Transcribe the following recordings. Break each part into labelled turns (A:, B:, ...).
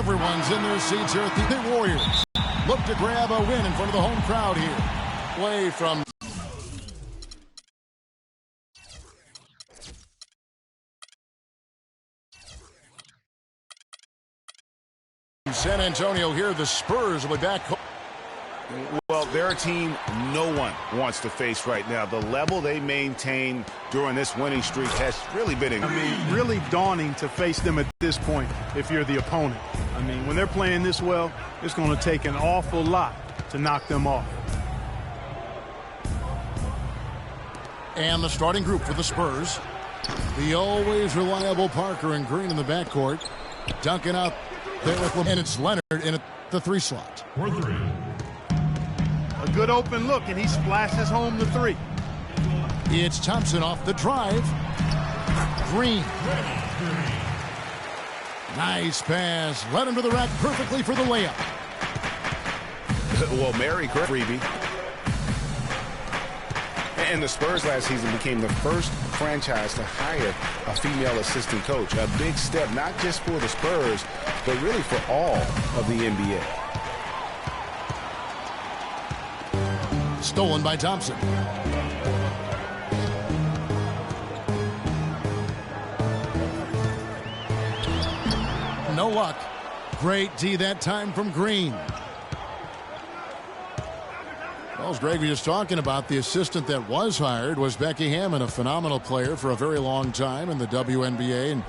A: Everyone's in their seats here at the Warriors. Look to grab a win in front of the home crowd here. Play from San Antonio here. The Spurs will be back.
B: Well, they're a team no one wants to face right now. The level they maintain during this winning streak has really been
C: really daunting to face them at this point if you're the opponent. I mean, when they're playing this well, it's going to take an awful lot to knock them off.
A: And the starting group for the Spurs. The always reliable Parker and Green in the backcourt. Duncan out there with them, and it's Leonard in the 3 slot.
C: A good open look, and he splashes home the 3.
A: It's Thompson off the drive. Green. Nice pass. Led him to the rack perfectly for the layup.
B: Well, Merry freebie. And the Spurs last season became the first franchise to hire a female assistant coach. A big step, not just for the Spurs, but really for all of the NBA.
A: Stolen by Thompson. No luck. Great D that time from Green. Well, as Greg was just talking about, the assistant that was hired was Becky Hammon, a phenomenal player for a very long time in the WNBA. And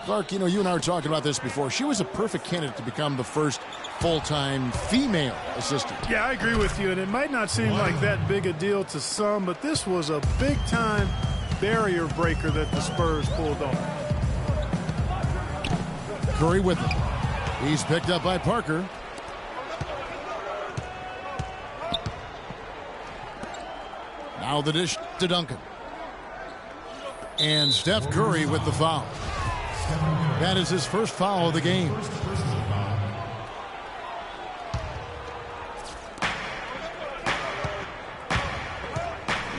A: Clark, you know, you and I were talking about this before. She was a perfect candidate to become the first full-time female assistant.
C: Yeah, I agree with you, and it might not seem like that big a deal to some, but this was a big-time barrier breaker that the Spurs pulled off.
A: Curry with it. He's picked up by Parker. Now the dish to Duncan. And Steph Curry with the foul. That is his first foul of the game.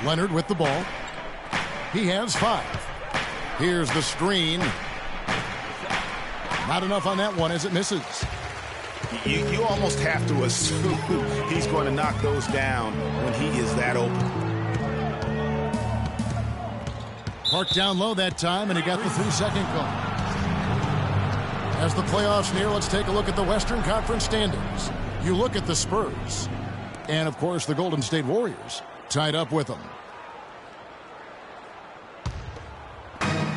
A: Leonard with the ball. He has 5. Here's the screen. Not enough on that one as it misses.
B: You almost have to assume he's going to knock those down when he is that open.
A: Park down low that time, and he got the 3-second call. As the playoffs near, let's take a look at the Western Conference standings. You look at the Spurs, and of course the Golden State Warriors tied up with them.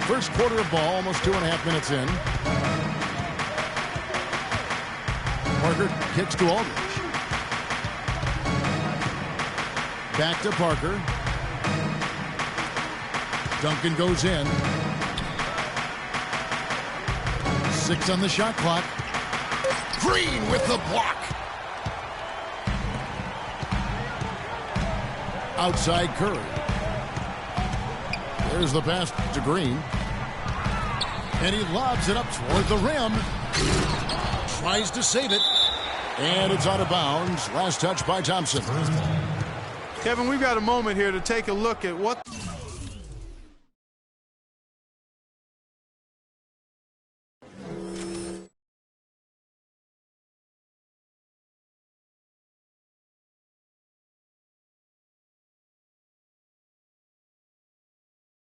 A: First quarter of ball, almost 2.5 minutes in. Parker kicks to Aldridge. Back to Parker. Duncan goes in. 6 on the shot clock. Green with the block. Outside Curry. There's the pass to Green. And he lobs it up toward the rim. Tries to save it. And it's out of bounds. Last touch by Thompson.
C: Kevin, we've got a moment here to take a look at what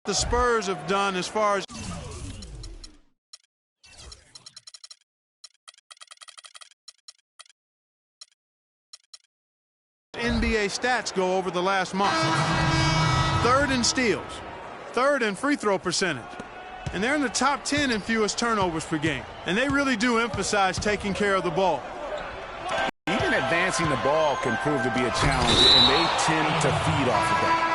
C: the Spurs have done as far as NBA stats go over the last month. 3rd in steals, 3rd in free throw percentage, and they're in the top 10 in fewest turnovers per game. And they really do emphasize taking care of the ball.
B: Even advancing the ball can prove to be a challenge, and they tend to feed off of that.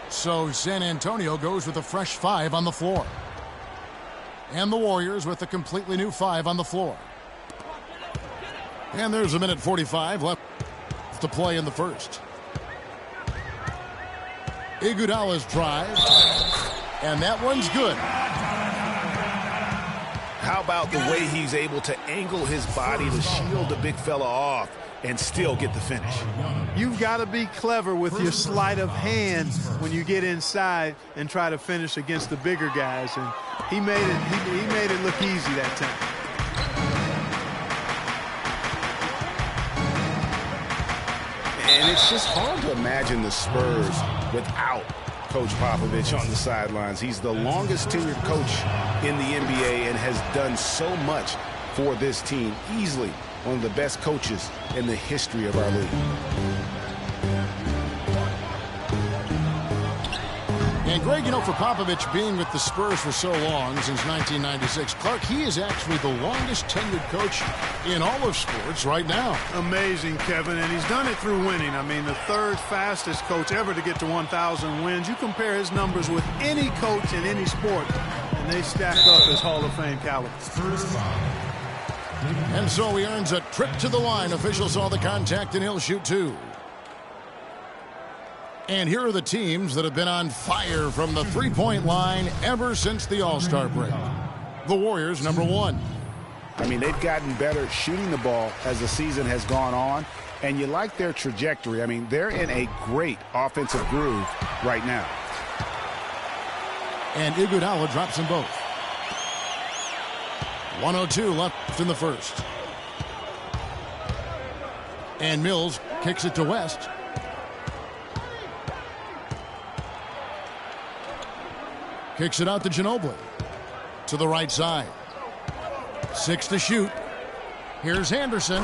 A: So San Antonio goes with a fresh 5 on the floor. And the Warriors with a completely new 5 on the floor. And there's 1:45 left to play in the first. Iguodala's drive. And that one's good.
B: How about the way he's able to angle his body to shield the big fella off? and still get the finish.
C: You've got to be clever with your sleight of hand when you get inside and try to finish against the bigger guys. And he made it look easy that time.
B: And it's just hard to imagine the Spurs without Coach Popovich on the sidelines. He's the longest tenured coach in the NBA and has done so much for this team. Easily one of the best coaches in the history of our league.
A: And Greg, you know, for Popovich being with the Spurs for so long, since 1996, Clark, he is actually the longest tenured coach in all of sports right now.
C: Amazing, Kevin, and he's done it through winning. I mean, the third fastest coach ever to get to 1,000 wins. You compare his numbers with any coach in any sport, and they stack up as Hall of Fame caliber.
A: And so he earns a trip to the line. Officials saw the contact, and he'll shoot two. And here are the teams that have been on fire from the three-point line ever since the All-Star break. The Warriors, number one.
B: I mean, they've gotten better shooting the ball as the season has gone on, and you like their trajectory. I mean, they're in a great offensive groove right now.
A: And Iguodala drops them both. 1:02 left in the first. And Mills kicks it to West. Kicks it out to Ginobili. To the right side. 6 to shoot. Here's Anderson.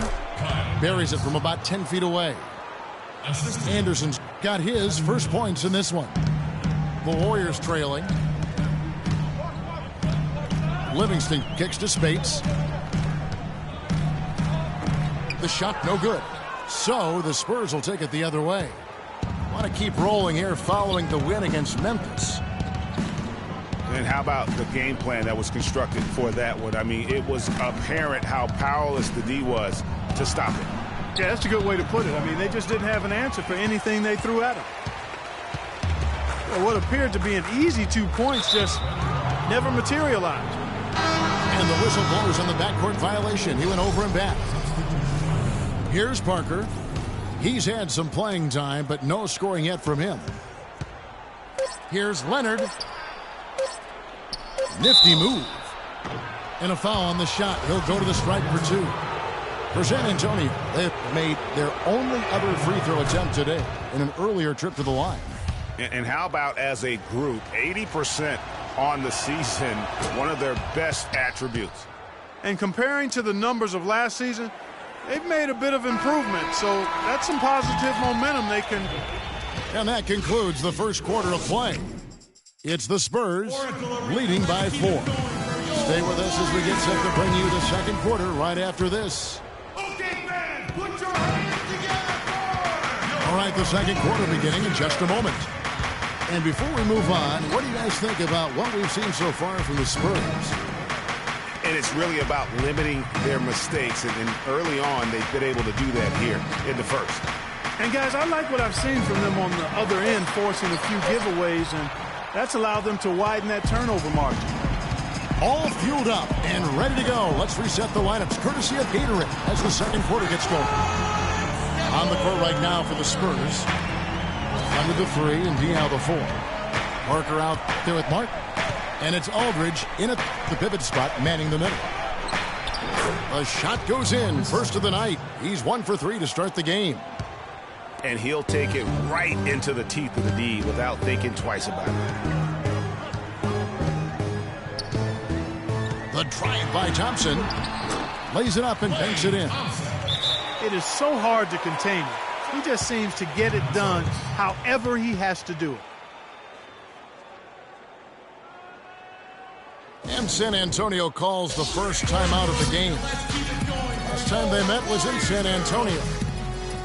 A: Buries it from about 10 feet away. Anderson's got his first points in this one. The Warriors trailing. Livingston kicks to Spates. The shot no good. So the Spurs will take it the other way. Want to keep rolling here following the win against Memphis.
B: And how about the game plan that was constructed for that one? I mean, it was apparent how powerless the D was to stop it.
C: Yeah, that's a good way to put it. I mean, they just didn't have an answer for anything they threw at them. Well, what appeared to be an easy 2 points just never materialized.
A: And the whistle blows on the backcourt violation. He went over and back. Here's Parker. He's had some playing time, but no scoring yet from him. Here's Leonard. Nifty move. And a foul on the shot. He'll go to the stripe for two. For San Antonio, they've made their only other free throw attempt today in an earlier trip to the line.
B: And how about as a group, 80% on the season, one of their best attributes.
C: And comparing to the numbers of last season, they've made a bit of improvement. So that's some positive momentum they can.
A: And that concludes the first quarter of play. It's the Spurs leading by 4. Stay with us as we get set to bring you the second quarter right after this.
D: Okay, man, put your hands together.
A: All right, the second quarter beginning in just a moment. And before we move on, what do you guys think about what we've seen so far from the Spurs?
B: And it's really about limiting their mistakes. And early on, they've been able to do that here in the first.
C: And, guys, I like what I've seen from them on the other end, forcing a few giveaways, and that's allowed them to widen that turnover margin.
A: All fueled up and ready to go. Let's reset the lineups courtesy of Gatorade as the second quarter gets going. On the court right now for the Spurs. Under the 3 and Diaw the 4. Parker out there with Martin. And it's Aldridge in at the pivot spot, manning the middle. A shot goes in, first of the night. He's 1 for 3 to start the game.
B: And he'll take it right into the teeth of the D without thinking twice about it.
A: The drive by Thompson. Lays it up and banks it in.
C: It is so hard to contain him. He just seems to get it done however he has to do it.
A: And San Antonio calls the first timeout of the game. Last time they met was in San Antonio.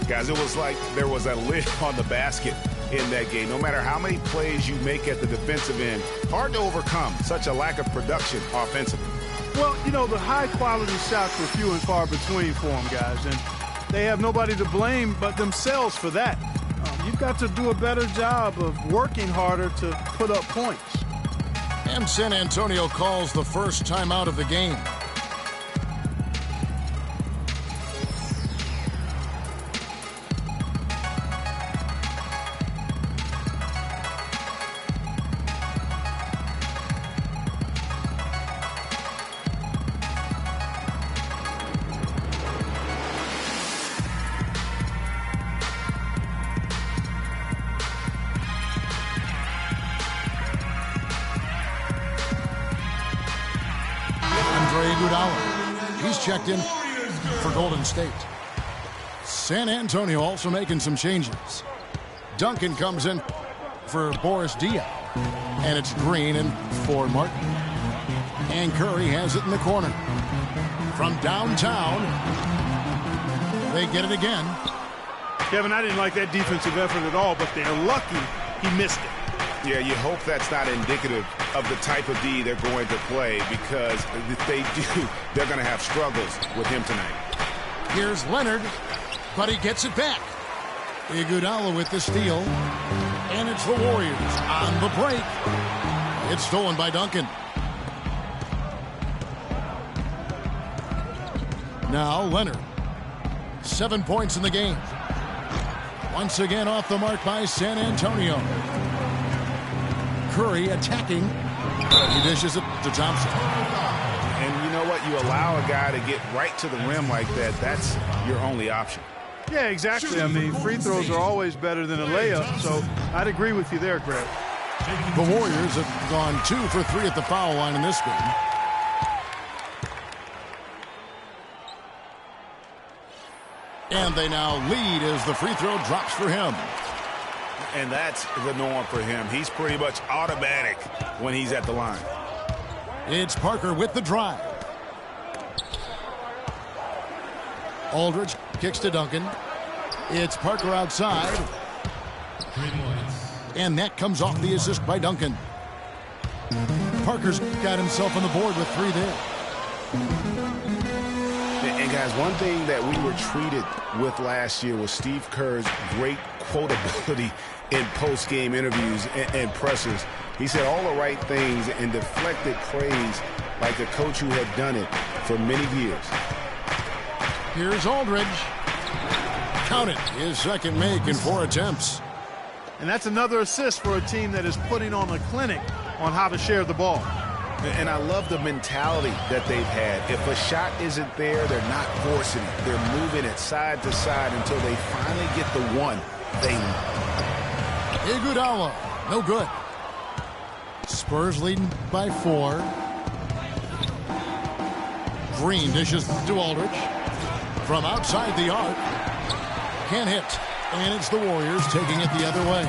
B: Guys, it was like there was a lid on the basket in that game. No matter how many plays you make at the defensive end, hard to overcome such a lack of production offensively.
C: Well, you know, the high-quality shots were few and far between for them, guys, and they have nobody to blame but themselves for that. You've got to do a better job of working harder to put up points.
A: And San Antonio calls the first timeout of the game. Iguodala. He's checked in for Golden State. San Antonio also making some changes. Duncan comes in for Boris Diaw. And it's Green and for Martin. And Curry has it in the corner. From downtown, they get it again.
C: Kevin, I didn't like that defensive effort at all, but they're lucky he missed it.
B: Yeah, you hope that's not indicative of the type of D they're going to play, because if they do, they're going to have struggles with him tonight.
A: Here's Leonard, but he gets it back. Iguodala with the steal, and it's the Warriors on the break. It's stolen by Duncan. Now Leonard, 7 points in the game. Once again off the mark by San Antonio. Curry attacking. He dishes it to Thompson.
B: And you know what? You allow a guy to get right to the rim like that. That's your only option.
C: Yeah, exactly. I mean, free throws are always better than a layup, so I'd agree with you there, Greg.
A: The Warriors have gone 2 for 3 at the foul line in this game. And they now lead as the free throw drops for him.
B: And that's the norm for him. He's pretty much automatic when he's at the line.
A: It's Parker with the drive. Aldridge kicks to Duncan. It's Parker outside. And that comes off the assist by Duncan. Parker's got himself on the board with 3 there.
B: And guys, one thing that we were treated with last year was Steve Kerr's great quotability in post-game interviews and pressers. He said all the right things and deflected praise like a coach who had done it for many years.
A: Here's Aldridge. Count it. His second make in 4 attempts.
C: And that's another assist for a team that is putting on a clinic on how to share the ball.
B: And I love the mentality that they've had. If a shot isn't there, they're not forcing it. They're moving it side to side until they finally get the one they need.
A: Iguodala, no good. Spurs leading by 4. Green dishes to Aldridge. From outside the arc. Can't hit. And it's the Warriors taking it the other way.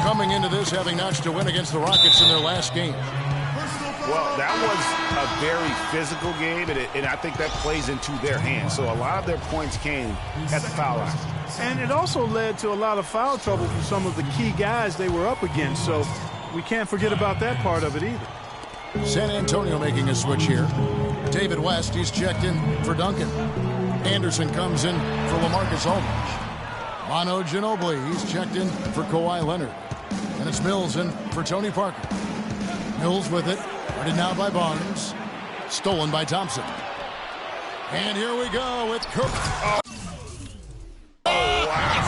A: Coming into this having notched a win against the Rockets in their last game.
B: Well, that was a very physical game, and I think that plays into their hands. So a lot of their points came at the foul line.
C: And it also led to a lot of foul trouble for some of the key guys they were up against. So we can't forget about that part of it either.
A: San Antonio making a switch here. David West, he's checked in for Duncan. Anderson comes in for LaMarcus Aldridge. Manu Ginobili, he's checked in for Kawhi Leonard. And it's Mills in for Tony Parker. Mills with it. Guarded now by Barnes. Stolen by Thompson. And here we go with Curry. Oh, wow.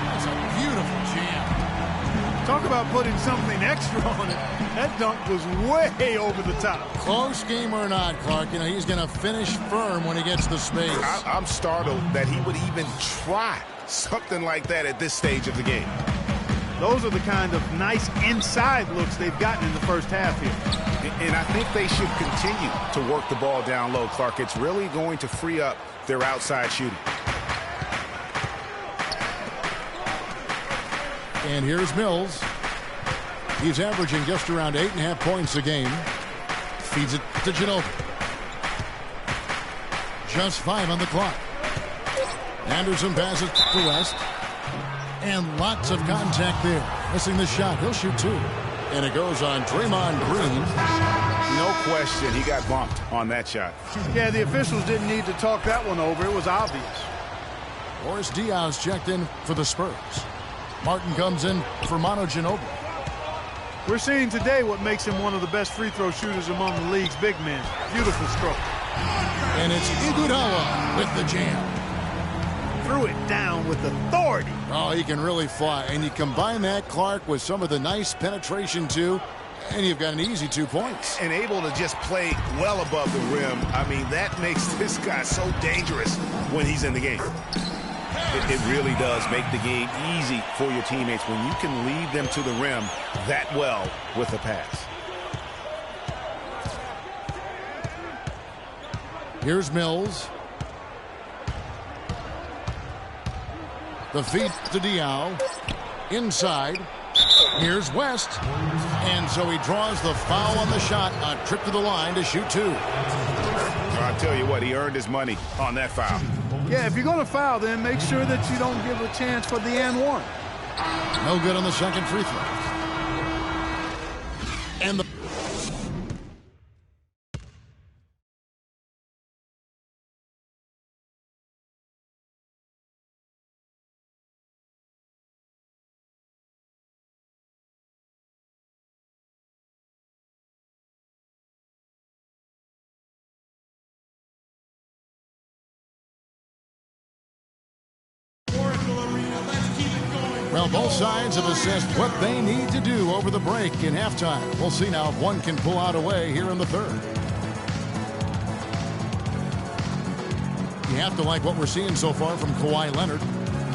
A: That's a beautiful jam.
C: Talk about putting something extra on it. That dunk was way over the top.
A: Close game or not, Clark, you know, he's going to finish firm when he gets the space.
B: I'm startled that he would even try something like that at this stage of the game.
C: Those are the kind of nice inside looks they've gotten in the first half here.
B: And I think they should continue to work the ball down low, Clark. It's really going to free up their outside shooting.
A: And here's Mills. He's averaging just around 8.5 points a game. Feeds it to Ginobili. Just 5 on the clock. Anderson passes to West. And lots of contact there. Missing the shot. He'll shoot 2. And it goes on Draymond Green.
B: No question, he got bumped on that shot.
C: Yeah, the officials didn't need to talk that one over. It was obvious.
A: Boris Diaw's checked in for the Spurs. Martin comes in for Manu Ginobili.
C: We're seeing today what makes him one of the best free throw shooters among the league's big men. Beautiful stroke.
A: And it's Iguodala with the jam.
C: Threw it down with authority.
A: Oh, he can really fly. And you combine that, Clark, with some of the nice penetration, too, and you've got an easy 2 points.
B: And able to just play well above the rim. I mean, that makes this guy so dangerous when he's in the game. It really does make the game easy for your teammates when you can lead them to the rim that well with a pass.
A: Here's Mills. The feed to Diao. Inside. Here's West. And so he draws the foul on the shot. A trip to the line to shoot 2.
B: I'll tell you what, he earned his money on that foul.
C: Yeah, if you're going to foul, then make sure that you don't give a chance for the and one.
A: No good on the second free throw. And the well, both sides have assessed what they need to do over the break in halftime. We'll see now if one can pull out a way here in the third. You have to like what we're seeing so far from Kawhi Leonard.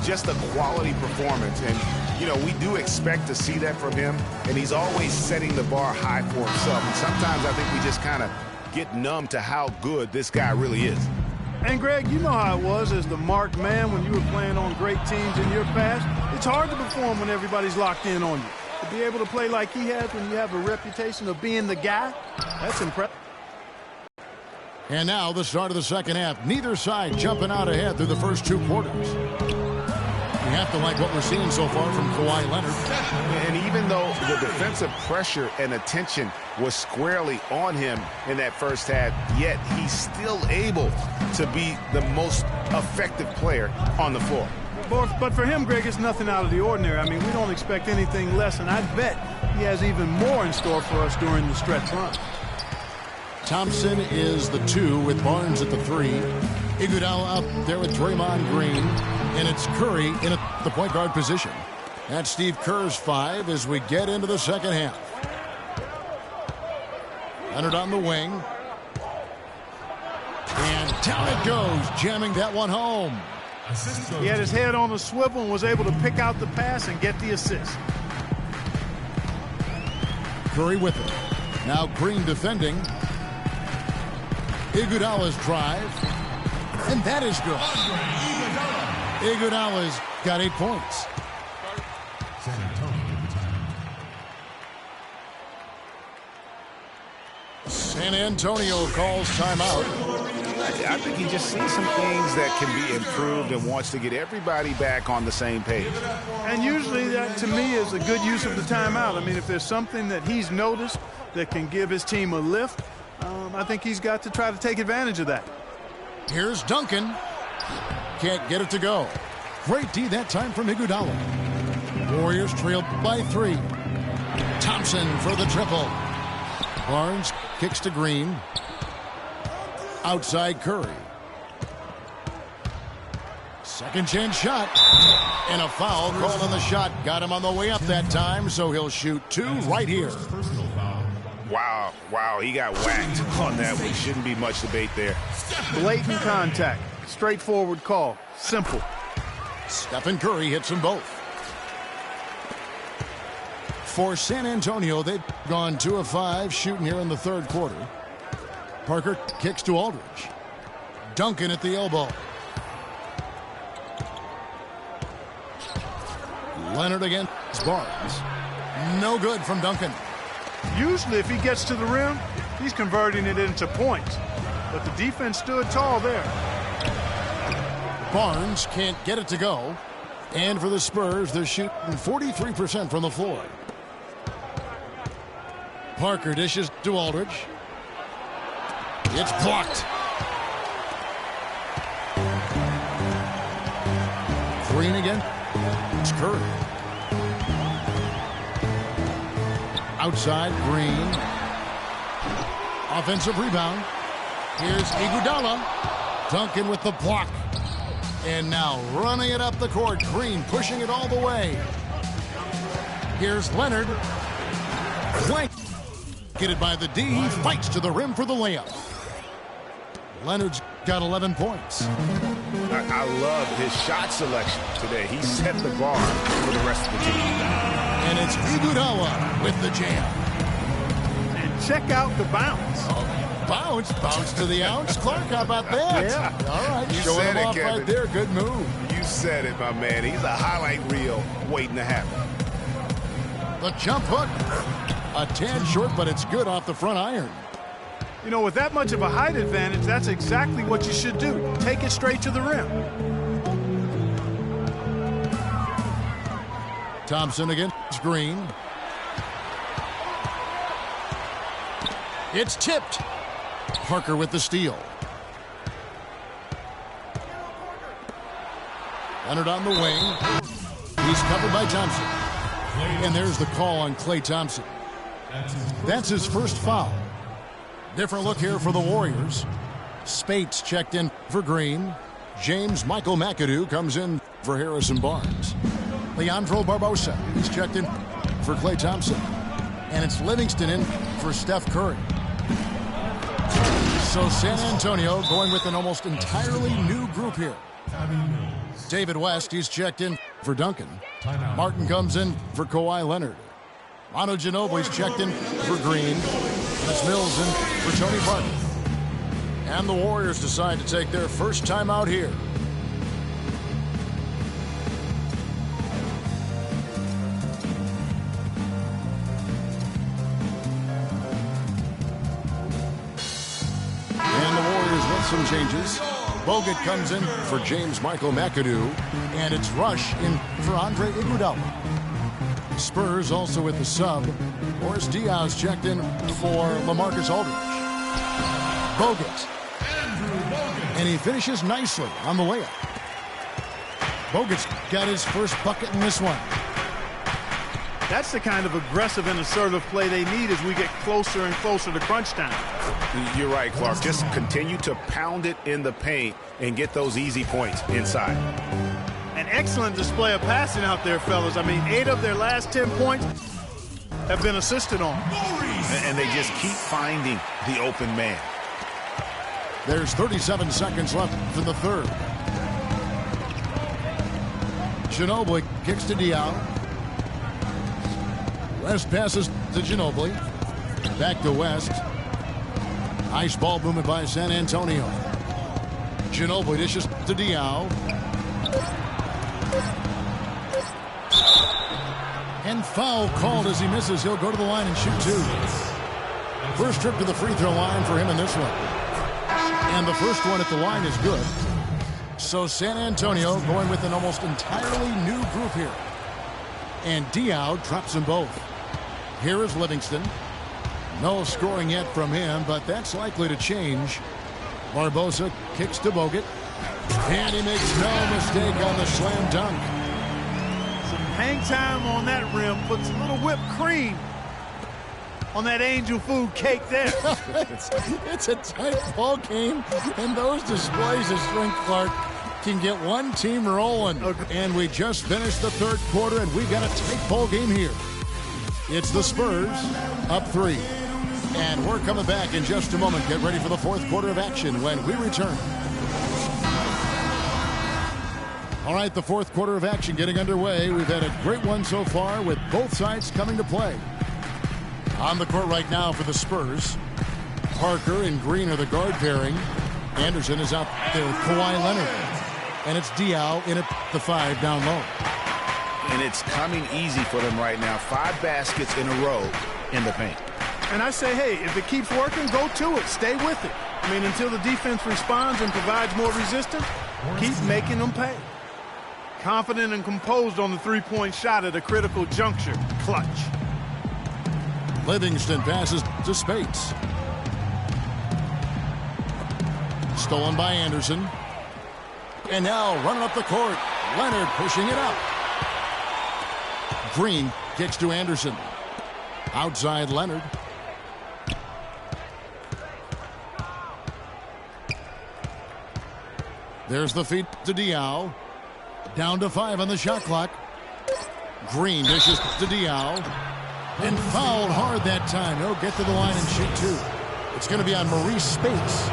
B: Just a quality performance. And, you know, we do expect to see that from him. And he's always setting the bar high for himself. And sometimes I think we just kind of get numb to how good this guy really is.
C: And, Greg, you know how it was as the marked man when you were playing on great teams in your past. It's hard to perform when everybody's locked in on you. To be able to play like he has when you have a reputation of being the guy, that's impressive.
A: And now the start of the second half. Neither side jumping out ahead through the first 2 quarters. You have to like what we're seeing so far from Kawhi Leonard.
B: And even though the defensive pressure and attention was squarely on him in that first half, yet he's still able to be the most effective player on the floor.
C: But for him, Greg, it's nothing out of the ordinary. I mean, we don't expect anything less, and I bet he has even more in store for us during the stretch run.
A: Thompson is the 2 with Barnes at the 3. Iguodala out there with Draymond Green. And it's Curry in the point guard position. That's Steve Kerr's 5 as we get into the second half. Leonard on the wing. And down it goes, jamming that one home.
C: He had his head on a swivel and was able to pick out the pass and get the assist.
A: Curry with it. Now Green defending. Iguodala's drive. And that is good. Iguodala's got 8 points. San Antonio calls timeout.
B: I think he just sees some things that can be improved and wants to get everybody back on the same page.
C: And usually that, to me, is a good use of the timeout. I mean, if there's something that he's noticed that can give his team a lift, I think he's got to try to take advantage of that.
A: Here's Duncan. Can't get it to go. Great D that time from Iguodala. Warriors trailed by 3. Thompson for the triple. Barnes kicks to Green. Outside Curry. Second chance shot. And a foul called on the shot. Got him on the way up that time, so he'll shoot 2 right here.
B: Wow, he got whacked on that one. Shouldn't be much debate there.
C: Blatant contact. Straightforward call. Simple.
A: Stephen Curry hits them both. For San Antonio, they've gone 2 of 5 shooting here in the third quarter. Parker kicks to Aldridge. Duncan at the elbow. Leonard against Barnes. No good from Duncan.
C: Usually if he gets to the rim, he's converting it into points. But the defense stood tall there.
A: Barnes can't get it to go. And for the Spurs, they're shooting 43% from the floor. Parker dishes to Aldridge. It's blocked. Green again. It's Curry. Outside, Green. Offensive rebound. Here's Iguodala. Duncan with the block. And now running it up the court. Green pushing it all the way. Here's Leonard. Blanketed by the D. He fights to the rim for the layup. Leonard's got 11 points.
B: I love his shot selection today. He set the bar for the rest of the team.
A: And it's Iguodala with the jam.
C: And check out the bounce.
A: bounce. Bounce to the ounce. Clark, how about that?
B: Yeah.
A: All right.
B: You
A: Showing
B: said
A: him
B: it,
A: off
B: Kevin.
A: right there. Good move.
B: You said it, my man. He's a highlight reel waiting to happen.
A: The jump hook. A tad short, but it's good off the front iron.
C: You know, with that much of a height advantage, that's exactly what you should do. Take it straight to the rim.
A: Thompson against Green. It's tipped. Parker with the steal. Leonard on the wing. He's covered by Thompson. And there's the call on Klay Thompson. That's his first foul. Different look here for the Warriors. Spates checked in for Green. James Michael McAdoo comes in for Harrison Barnes. Leandro Barbosa, he's checked in for Klay Thompson. And it's Livingston in for Steph Curry. So San Antonio going with an almost entirely new group here. David West, he's checked in for Duncan. Martin comes in for Kawhi Leonard. Manu Ginobili's checked in for Green. Dennis Mills in for Tony Parker. And the Warriors decide to take their first time out here. And the Warriors with some changes. Bogut comes in for James Michael McAdoo. And it's Rush in for Andre Iguodala. Spurs also with the sub. Boris Diaz checked in for LaMarcus Aldridge. Bogut. And he finishes nicely on the layup. Bogut's got his first bucket in this one.
C: That's the kind of aggressive and assertive play they need as we get closer and closer to crunch time.
B: You're right, Clark. Just continue to pound it in the paint and get those easy points inside.
C: An excellent display of passing out there, fellas. I mean, 8 of their last 10 points have been assisted on.
B: And they just keep finding the open man.
A: There's 37 seconds left for the third. Ginobili kicks to Diaw. West passes to Ginobili. Back to West. Nice ball movement by San Antonio. Ginobili dishes to Diaw. And foul called as he misses. He'll go to the line and shoot 2. First trip to the free throw line for him in this one. And the first one at the line is good. So San Antonio going with an almost entirely new group here. And Diaw drops them both. Here is Livingston. No scoring yet from him, but that's likely to change. Barbosa kicks to Bogut. And he makes no mistake on the slam dunk.
C: Some hang time on that rim puts a little whipped cream on that angel food cake there.
A: It's a tight ball game, and those displays of strength, Clark, can get one team rolling. And we just finished the third quarter, and we got a tight ball game here. It's the Spurs up 3. And we're coming back in just a moment. Get ready for the fourth quarter of action when we return. All right, the fourth quarter of action getting underway. We've had a great one so far with both sides coming to play. On the court right now for the Spurs, Parker and Green are the guard pairing. Anderson is out there with Kawhi Leonard. And it's Diaw in at the 5 down low.
B: And it's coming easy for them right now. 5 baskets in a row in the paint.
C: And I say, hey, if it keeps working, go to it. Stay with it. I mean, until the defense responds and provides more resistance, keep making them pay. Confident and composed on the three-point shot at a critical juncture. Clutch.
A: Livingston passes to Spates. Stolen by Anderson. And now running up the court. Leonard pushing it up. Green kicks to Anderson. Outside Leonard. There's the feed to Diaw. Down to 5 on the shot clock. Green dishes to Diaw. And fouled hard that time. He'll get to the line and shoot 2. It's going to be on Maurice Spates.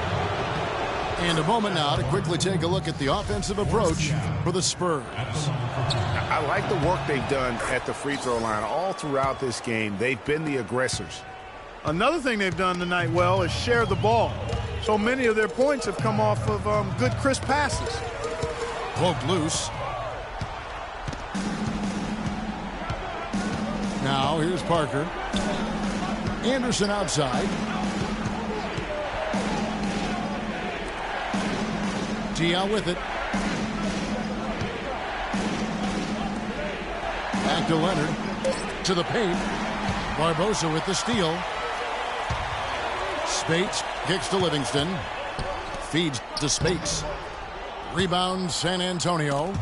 A: And a moment now to quickly take a look at the offensive approach for the Spurs.
B: I like the work they've done at the free throw line all throughout this game. They've been the aggressors.
C: Another thing they've done tonight well is share the ball. So many of their points have come off of good, crisp passes.
A: Poked loose. Now here's Parker. Anderson outside. Dia with it. Back to Leonard. To the paint. Barbosa with the steal. Spates kicks to Livingston. Feeds to Spates. Rebound San Antonio.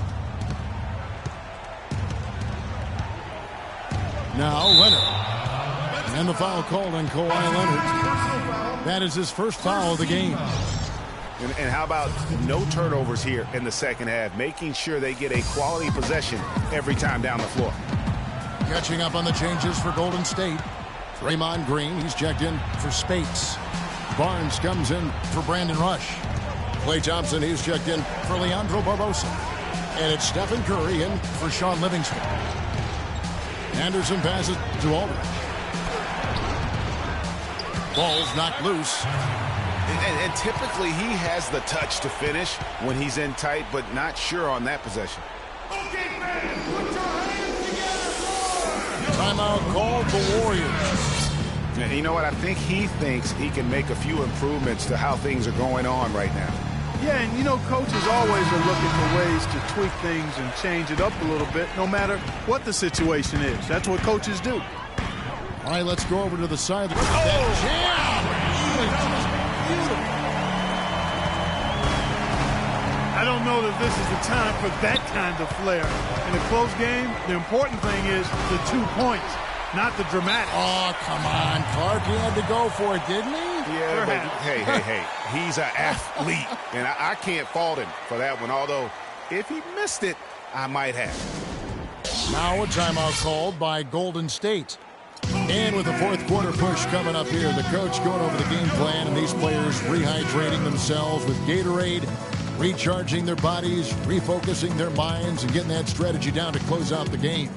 A: Now Leonard. And the foul called on Kawhi Leonard. That is his first foul of the game.
B: And how about no turnovers here in the second half, making sure they get a quality possession every time down the floor.
A: Catching up on the changes for Golden State. Draymond Green, he's checked in for Spates. Barnes comes in for Brandon Rush. Klay Thompson, he's checked in for Leandro Barbosa. And it's Stephen Curry in for Sean Livingston. Anderson passes to Aldridge. Ball's knocked loose.
B: And typically he has the touch to finish when he's in tight, but not sure on that possession.
D: Okay, fans, put your hands together.
A: Timeout called the Warriors.
B: And you know what? I think he thinks he can make a few improvements to how things are going on right now.
C: Yeah, and you know, coaches always are looking for ways to tweak things and change it up a little bit, no matter what the situation is. That's what coaches do.
A: All right, let's go over to the side. That jam!
C: I don't know that this is the time for that kind of flair. In a close game, the important thing is the 2 points, not the dramatic.
A: Oh, come on, Clark. He had to go for it, didn't he?
B: Yeah, but hey. He's an athlete, and I can't fault him for that one, although if he missed it, I might have.
A: Now a timeout called by Golden State. And with the fourth quarter push coming up here, the coach going over the game plan and these players rehydrating themselves with Gatorade, recharging their bodies, refocusing their minds, and getting that strategy down to close out the game.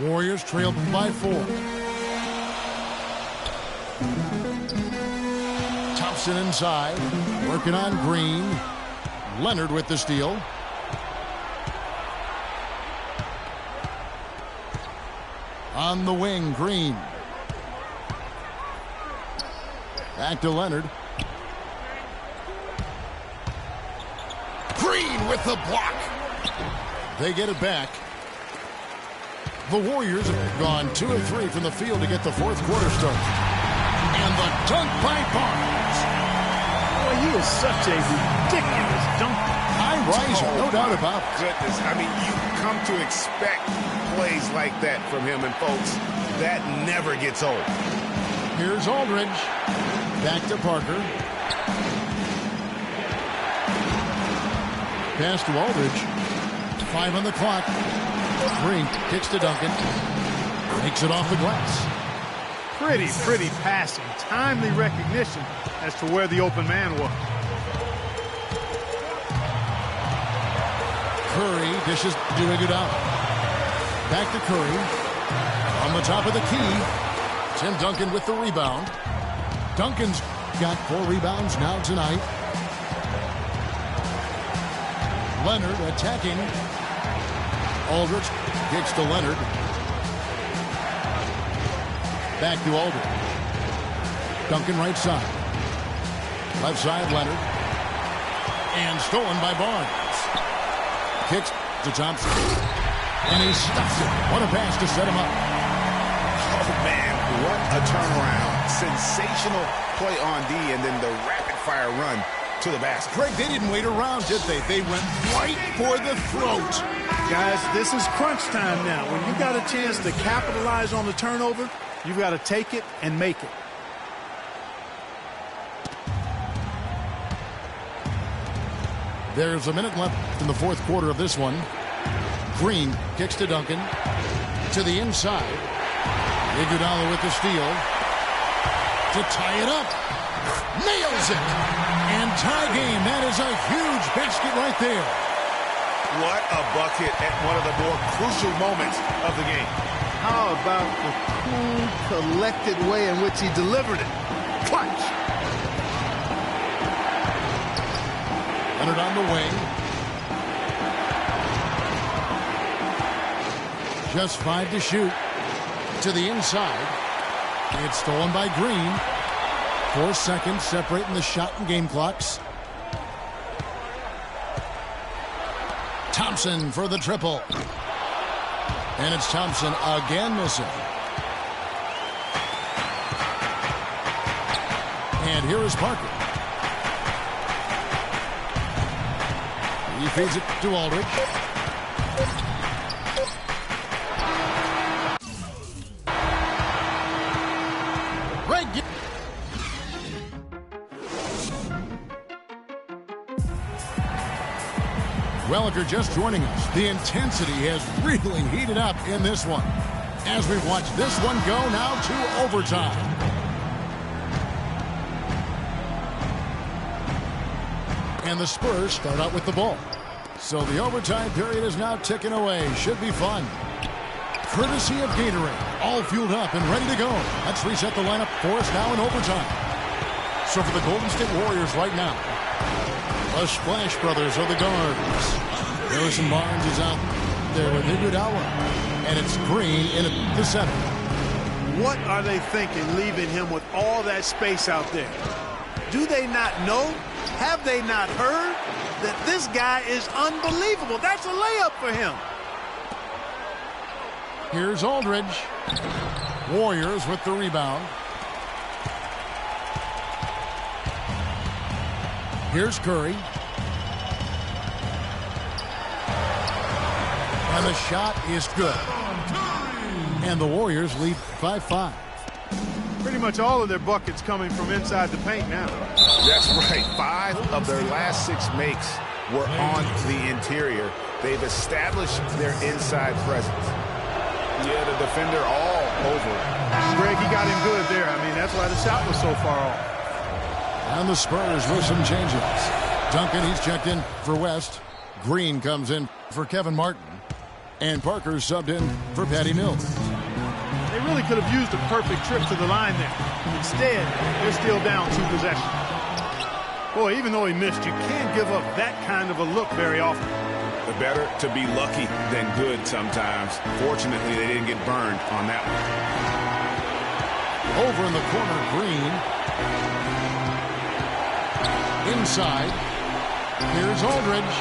A: Warriors trailed by 4. Thompson inside, working on Green. Leonard with the steal. On the wing, Green. Back to Leonard. Green with the block. They get it back. The Warriors have gone 2 of 3 from the field to get the fourth quarter started. And the dunk by Barnes.
C: Boy, he is such a ridiculous dunker.
A: High riser, no doubt about it.
B: Goodness, I mean, you come to expect plays like that from him, and folks, that never gets old.
A: Here's Aldridge. Back to Parker. Pass to Aldridge. 5 on the clock. Green kicks to Duncan. Takes it off the glass.
C: Pretty passing. Timely recognition as to where the open man was.
A: Curry dishes to Iguodala. Back to Curry. On the top of the key. Tim Duncan with the rebound. Duncan's got 4 rebounds now tonight. Leonard attacking. Aldridge kicks to Leonard. Back to Aldridge. Duncan right side. Left side, Leonard. And stolen by Barnes. Kicks to Thompson. And he stuffs it. What a pass to set him up.
B: Oh, man, what a turnaround. Sensational play on D, and then the rapid-fire run to the basket.
A: Greg, they didn't wait around, did they? They went right for the throat.
C: Guys, this is crunch time now. When you got a chance to capitalize on the turnover, you've got to take it and make it.
A: There's a minute left in the fourth quarter of this one. Green kicks to Duncan. To the inside. Iguodala with the steal. To tie it up. Nails it. And tie game. That is a huge basket right there.
B: What a bucket at one of the more crucial moments of the game.
C: How about the cool, collected way in which he delivered it? Clutch.
A: Leonard on the wing. Just 5 to shoot. To the inside. It's stolen by Green. 4 seconds separating the shot and game clocks. Thompson for the triple. And it's Thompson again missing. And here is Parker. He feeds it to Aldridge. Well, if you're just joining us, the intensity has really heated up in this one. As we've watched this one go now to overtime. And the Spurs start out with the ball. So the overtime period is now ticking away. Should be fun. Courtesy of Gatorade. All fueled up and ready to go. Let's reset the lineup for us now in overtime. So for the Golden State Warriors right now, the Splash Brothers are the guards. Harrison Barnes is out there with Iguodala. And it's Green in at the center.
C: What are they thinking leaving him with all that space out there? Do they not know? Have they not heard that this guy is unbelievable? That's a layup for him.
A: Here's Aldridge. Warriors with the rebound. Here's Curry. And the shot is good. And the Warriors lead 5-5.
C: Pretty much all of their buckets coming from inside the paint now.
B: That's right. 5 of their last 6 makes were on the interior. They've established their inside presence. Yeah, the defender all over it.
C: Greg, he got him good there. I mean, that's why the shot was so far off.
A: And the Spurs with some changes. Duncan, he's checked in for West. Green comes in for Kevin Martin. And Parker subbed in for Patty Mills.
C: They really could have used a perfect trip to the line there. Instead, they're still down 2 possessions. Boy, even though he missed, you can't give up that kind of a look very often.
B: Better to be lucky than good sometimes. Fortunately, they didn't get burned on that one.
A: Over in the corner, Green. Inside. Here's Aldridge.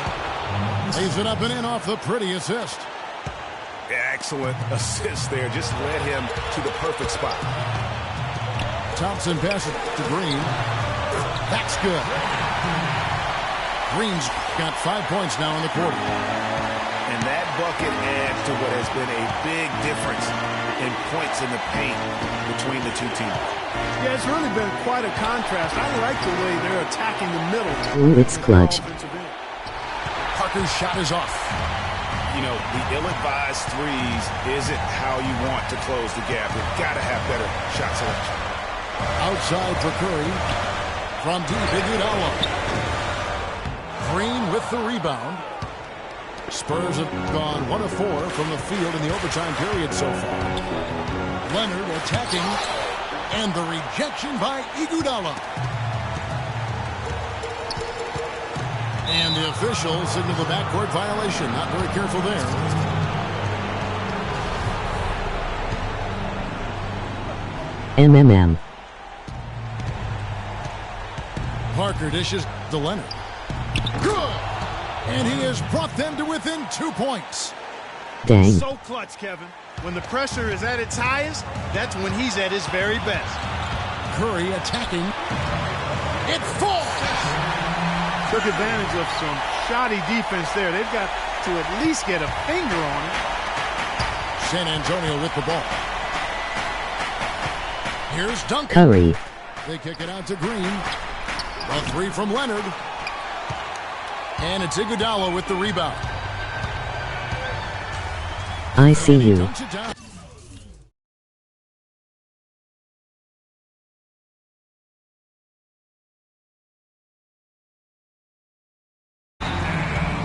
A: Lays it up and in off the pretty assist.
B: Excellent assist there. Just led him to the perfect spot.
A: Thompson passes to Green. That's good. Green's got 5 points now in the quarter.
B: And that bucket adds to what has been a big difference in points in the paint between the 2 teams.
C: Yeah, it's really been quite a contrast. I like the way they're attacking the middle.
E: Ooh, it's clutch.
A: Parker's shot is off.
B: You know, the ill-advised threes isn't how you want to close the gap. You've got to have better shot selection.
A: Outside for Curry. From deep, Iguodala. Green with the rebound. Spurs have gone 1 of 4 from the field in the overtime period so far. Leonard attacking. And the rejection by Iguodala. And the official signaled the backcourt violation. Not very careful there.
E: MMM.
A: Parker dishes to Leonard. Good! And he has brought them to within 2 points.
E: Dang.
C: So clutch, Kevin. When the pressure is at its highest, that's when he's at his very best.
A: Curry attacking. It falls!
C: Took advantage of some shoddy defense there. They've got to at least get a finger on it.
A: San Antonio with the ball. Here's Duncan.
E: Curry.
A: They kick it out to Green. A 3 from Leonard. And it's Iguodala with the rebound.
E: I see you.
A: Dunks it down.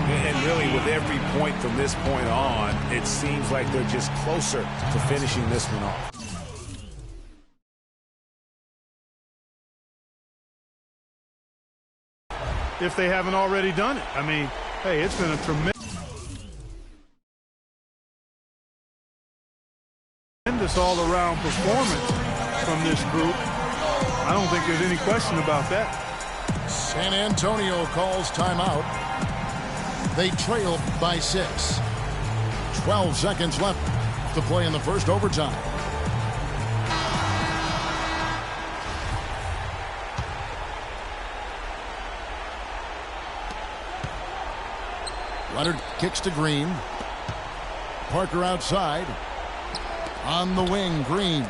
B: And really, with every point from this point on, it seems like they're just closer to finishing this one off.
C: If they haven't already done it. I mean, hey, it's been a tremendous all-around performance from this group. I don't think there's any question about that.
A: San Antonio calls timeout. They trail by 6. 12 seconds left to play in the first overtime. Leonard kicks to Green. Parker outside. On the wing, Green.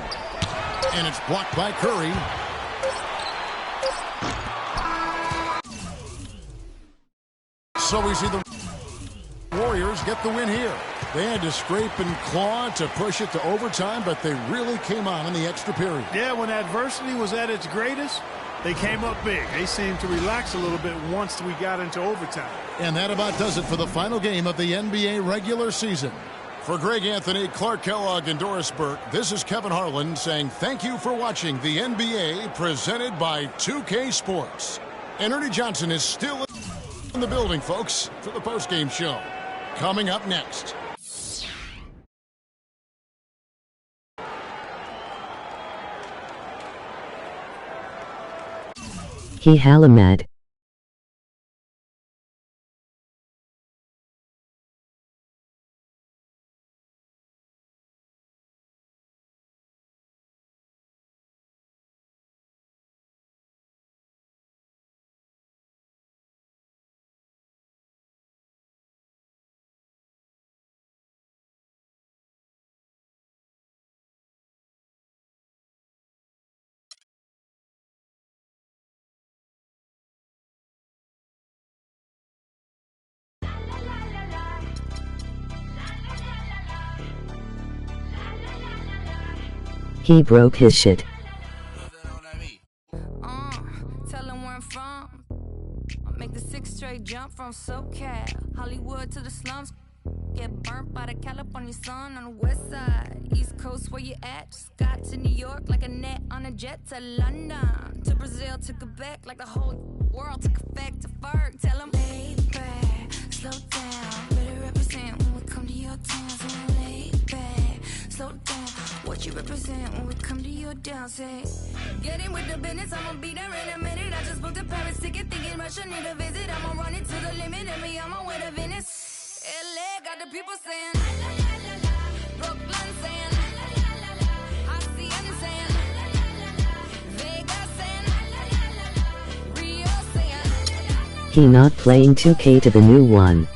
A: And it's blocked by Curry. So we see the Warriors get the win here. They had to scrape and claw to push it to overtime, but they really came on in the extra period.
C: Yeah, when adversity was at its greatest, they came up big. They seemed to relax a little bit once we got into overtime.
A: And that about does it for the final game of the NBA regular season. For Greg Anthony, Clark Kellogg, and Doris Burke, this is Kevin Harlan saying thank you for watching the NBA presented by 2K Sports. And Ernie Johnson is still in the building, folks, for the postgame show. Coming up next.
E: He Halamad. He broke his shit.
F: Tell them where I'm from. I make the 6 straight jump from SoCal, Hollywood to the slums. Get burnt by the California sun on the west side. East Coast, where you at? Just got to New York like a net on a jet to London. To Brazil, to Quebec, like the whole world took effect to Ferg. Tell them, lay back, slow down. Better represent when we come to your town. So lay back, slow down. What you represent when we come to your down, say. Get in with the business, I'ma be there in a minute. I just booked a Paris ticket, thinking Russia need a visit. I'ma run it to the limit, and me on my way to Venice. LA got the people saying, Brooklyn saying, Hacienda saying, Vegas saying, Rio saying,
E: He not playing 2K to the new one.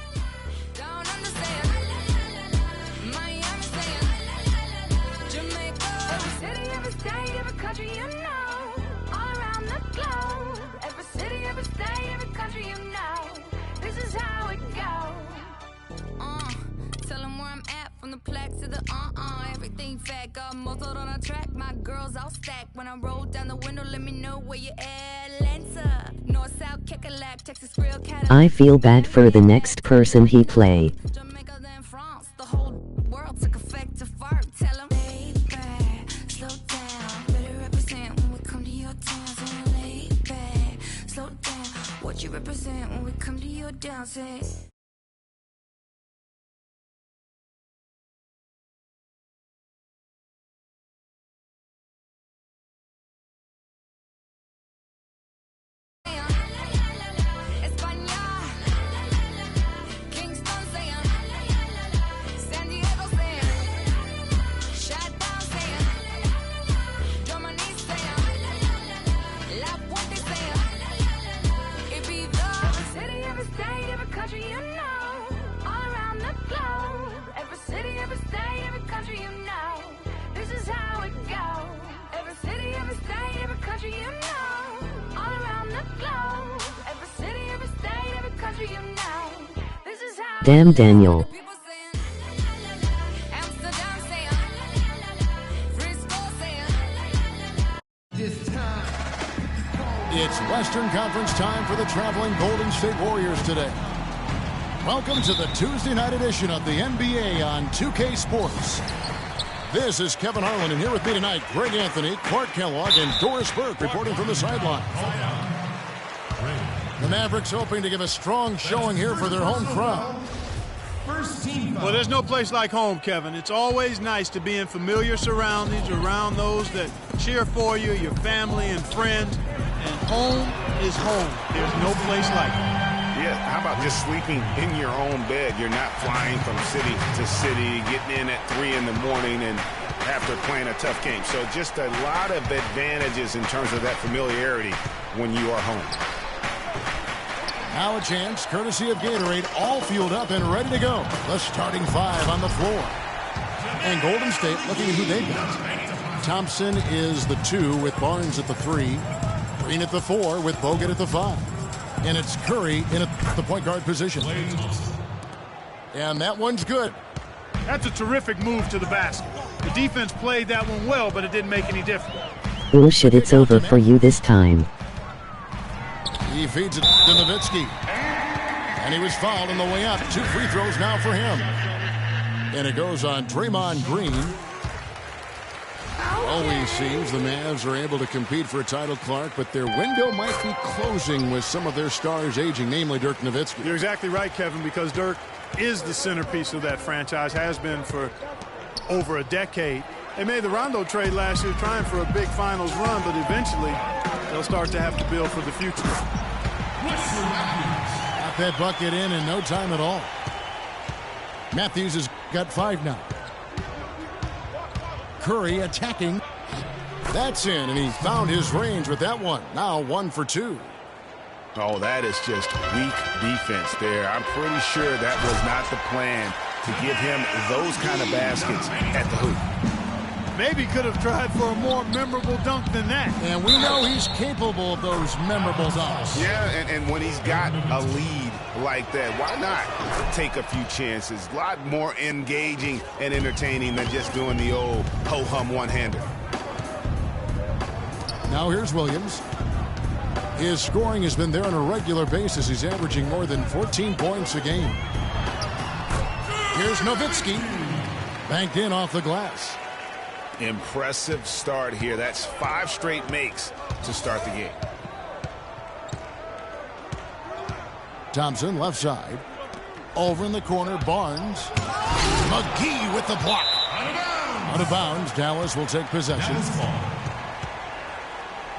F: down under saying, Miami saying, Jamaica. Every city, every state, every country you know, all around the globe. Every city, every state, every country you know, this is how it goes. Tell them where I'm at, from the plaque to the everything fat, got muzzled on a track. My girls all stacked. When I roll down the window, let me know where you at. Atlanta, North, South, Kekalak, Texas, Grill, Cadillac.
E: I feel bad for the next person he play.
F: Jamaica, then France, the whole world took effect to fart. Tell them, lay back, slow down. Better represent when we come to your town. So lay back, slow down. What you represent when we come to your down, say. You
E: Damn Daniel.
F: People saying, Amsterdam saying, Frisco saying.
A: It's Western Conference time for the traveling Golden State Warriors today. Welcome to the Tuesday night edition of the NBA on 2K Sports. This is Kevin Harlan, and here with me tonight, Greg Anthony, Clark Kellogg, and Doris Burke reporting from the sideline. The Mavericks hoping to give a strong showing here for their home crowd.
C: Well, there's no place like home, Kevin. It's always nice to be in familiar surroundings around those that cheer for you, your family and friends. And home is home. There's no place like it.
B: Yeah, how about just sleeping in your own bed? You're not flying from city to city, getting in at 3 in the morning and after playing a tough game. So just a lot of advantages in terms of that familiarity when you are home.
A: Now a chance, courtesy of Gatorade, all fueled up and ready to go. The starting 5 on the floor. And Golden State looking at who they've got. Thompson is the 2 with Barnes at the 3. Green at the 4 with Bogut at the 5. And it's Curry in at the point guard position. And that one's good.
C: That's a terrific move to the basket. The defense played that one well, but it didn't make any difference.
E: Bullshit, it's over for you this time.
A: He feeds it to Nowitzki. And he was fouled on the way up. 2 free throws now for him. And it goes on Draymond Green. Always seems the Mavs are able to compete for a title, Clark, but their window might be closing with some of their stars aging, namely Dirk Nowitzki.
C: You're exactly right, Kevin, because Dirk is the centerpiece of that franchise, has been for over a decade. They made the Rondo trade last year trying for a big finals run, but eventually they'll start to have to build for the future.
A: Got that bucket in no time at all. Matthews has got 5 now. Curry attacking. That's in, and he found his range with that one. Now 1 for 2.
B: Oh, that is just weak defense there. I'm pretty sure that was not the plan to give him those kind of baskets at the hoop.
C: Maybe could have tried for a more memorable dunk than that.
A: And we know he's capable of those memorable dunks.
B: Yeah, and when he's got a lead like that, why not take a few chances? A lot more engaging and entertaining than just doing the old ho-hum one-hander.
A: Now here's Williams. His scoring has been there on a regular basis. He's averaging more than 14 points a game. Here's Nowitzki. Banked in off the glass.
B: Impressive start here. That's 5 straight makes to start the game.
A: Thompson left side. Over in the corner, Barnes. McGee with the block. Out of bounds. Dallas will take possession.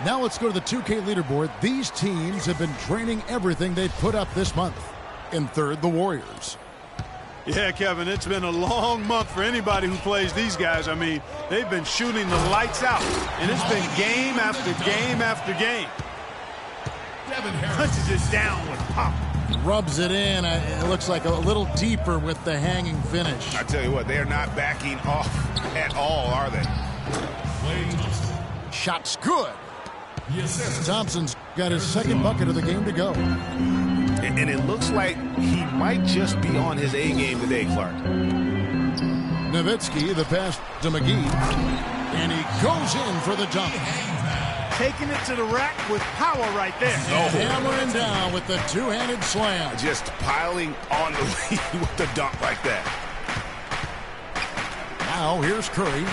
A: Now let's go to the 2K leaderboard. These teams have been training everything they've put up this month. In third, the Warriors.
C: Yeah, Kevin, it's been a long month for anybody who plays these guys. I mean, they've been shooting the lights out, and it's been game after game after game. Punches it down with pop.
A: Rubs it in. It looks like a little deeper with the hanging finish.
B: I tell you what, they are not backing off at all, are they?
A: Shot's good. Thompson's got his second bucket of the game to go.
B: And it looks like he might just be on his A game today, Clark.
A: Nowitzki, the pass to McGee. And he goes in for the dunk.
C: Taking it to the rack with power right there.
A: Hammering down with the two-handed slam.
B: Just piling on the lead with the dunk like that.
A: Now here's Curry.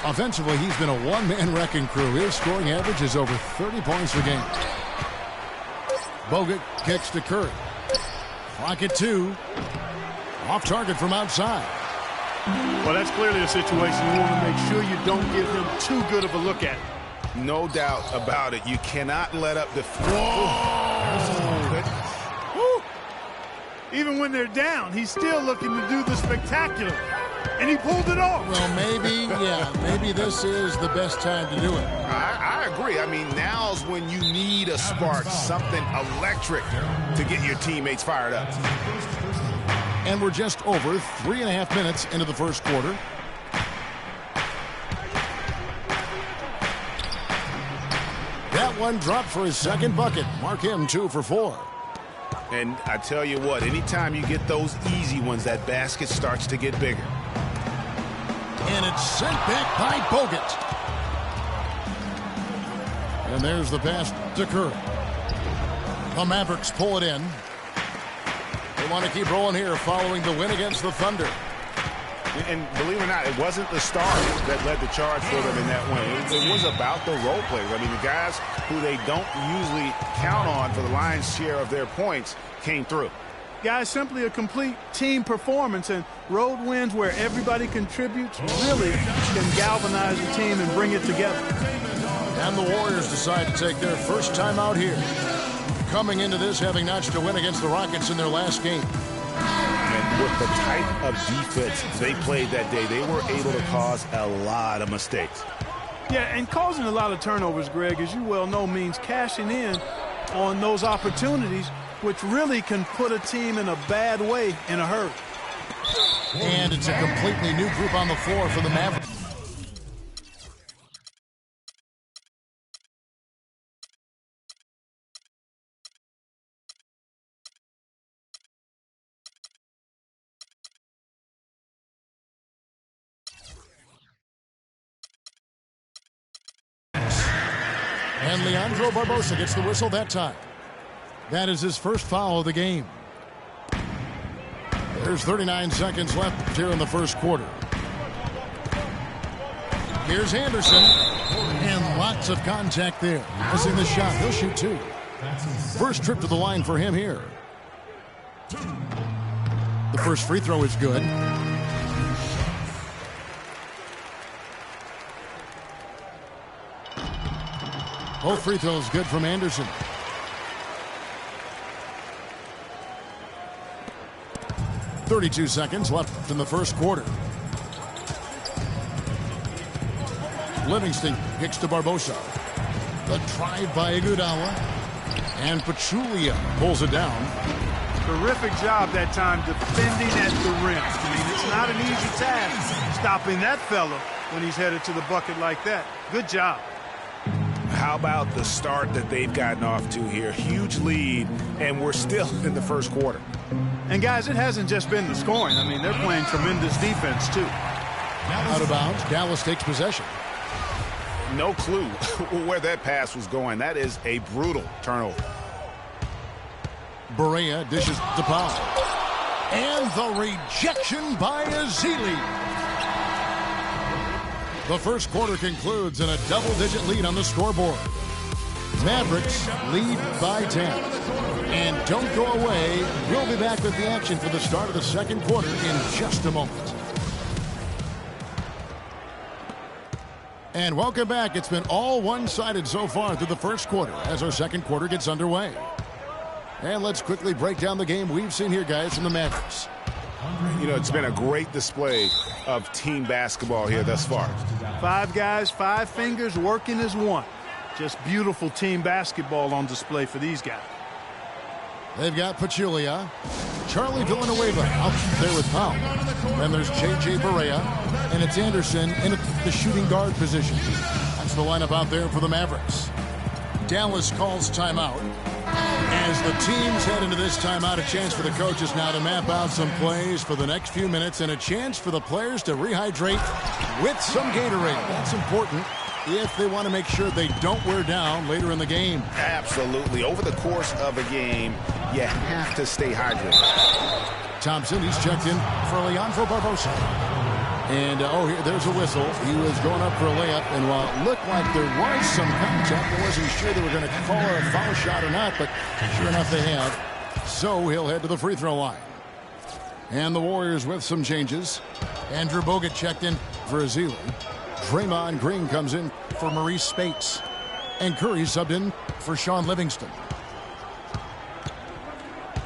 A: Offensively, he's been a one-man wrecking crew. His scoring average is over 30 points a game. Bogut kicks to Curry. Clock at 2. Off target from outside.
C: Well, that's clearly a situation you want to make sure you don't give him too good of a look at.
B: No doubt about it. You cannot let up the...
C: Woo. Even when they're down, he's still looking to do the spectacular. And he pulled it off.
A: Well, maybe this is the best time to do it.
B: I agree. I mean, now's when you need a spark, something electric to get your teammates fired up.
A: And we're just over 3.5 minutes into the first quarter. That one dropped for his second bucket. Mark him 2 for 4.
B: And I tell you what, anytime you get those easy ones, that basket starts to get bigger.
A: And it's sent back by Bogut. And there's the pass to Curry. The Mavericks pull it in. They want to keep rolling here following the win against the Thunder.
B: And believe it or not, it wasn't the stars that led the charge for them in that win. It was about the role players. I mean, the guys who they don't usually count on for the lion's share of their points came through.
C: Guys, simply a complete team performance, and road wins where everybody contributes really can galvanize the team and bring it together.
A: And the Warriors decide to take their first time out here, coming into this having notched a win against the Rockets in their last game.
B: And with the type of defense they played that day, they were able to cause a lot of mistakes.
C: Yeah, and causing a lot of turnovers, Greg, as you well know, means cashing in on those opportunities, which really can put a team in a bad way in a hurry.
A: And it's a completely new group on the floor for the Mavericks. And Leandro Barbosa gets the whistle that time. That is his first foul of the game. There's 39 seconds left here in the first quarter. Here's Anderson. And lots of contact there. Missing the shot. He'll shoot two. First trip to the line for him here. The first free throw is good. Both free throws good from Anderson. .32 seconds left in the first quarter. Livingston kicks to Barbosa. The drive by Iguodala. And Pachulia pulls it down.
C: Terrific job that time defending at the rim. I mean, it's not an easy task stopping that fella when he's headed to the bucket like that. Good job.
B: How about the start that they've gotten off to here? Huge lead, and we're still in the first quarter.
C: And, guys, it hasn't just been the scoring. I mean, they're playing tremendous defense, too.
A: Out of bounds, Dallas takes possession.
B: No clue where that pass was going. That is a brutal turnover.
A: Barea dishes to Powell. And the rejection by Ezeli. The first quarter concludes in a double-digit lead on the scoreboard. Mavericks lead by 10. And don't go away. We'll be back with the action for the start of the second quarter in just a moment. And welcome back. It's been all one-sided so far through the first quarter as our second quarter gets underway. And let's quickly break down the game we've seen here, guys, from the Mavericks.
B: You know, it's been a great display of team basketball here thus far.
C: 5 guys, 5 fingers working as one. Just beautiful team basketball on display for these guys.
A: They've got Pachulia, Charlie Villanueva out there with Powell. Then there's J.J. Barea, and it's Anderson in the shooting guard position. That's the lineup out there for the Mavericks. Dallas calls timeout. As the teams head into this timeout, a chance for the coaches now to map out some plays for the next few minutes and a chance for the players to rehydrate with some Gatorade. That's important if they want to make sure they don't wear down later in the game.
B: Absolutely. Over the course of a game, you have to stay hydrated.
A: Thompson, he's checked in for Leandro Barbosa. And, there's a whistle. He was going up for a layup, and while it looked like there was some contact, I wasn't sure they were going to call a foul shot or not, but sure enough they have. So he'll head to the free throw line. And the Warriors with some changes. Andrew Bogut checked in for Ezeli. Draymond Green comes in for Maurice Spates. And Curry subbed in for Sean Livingston.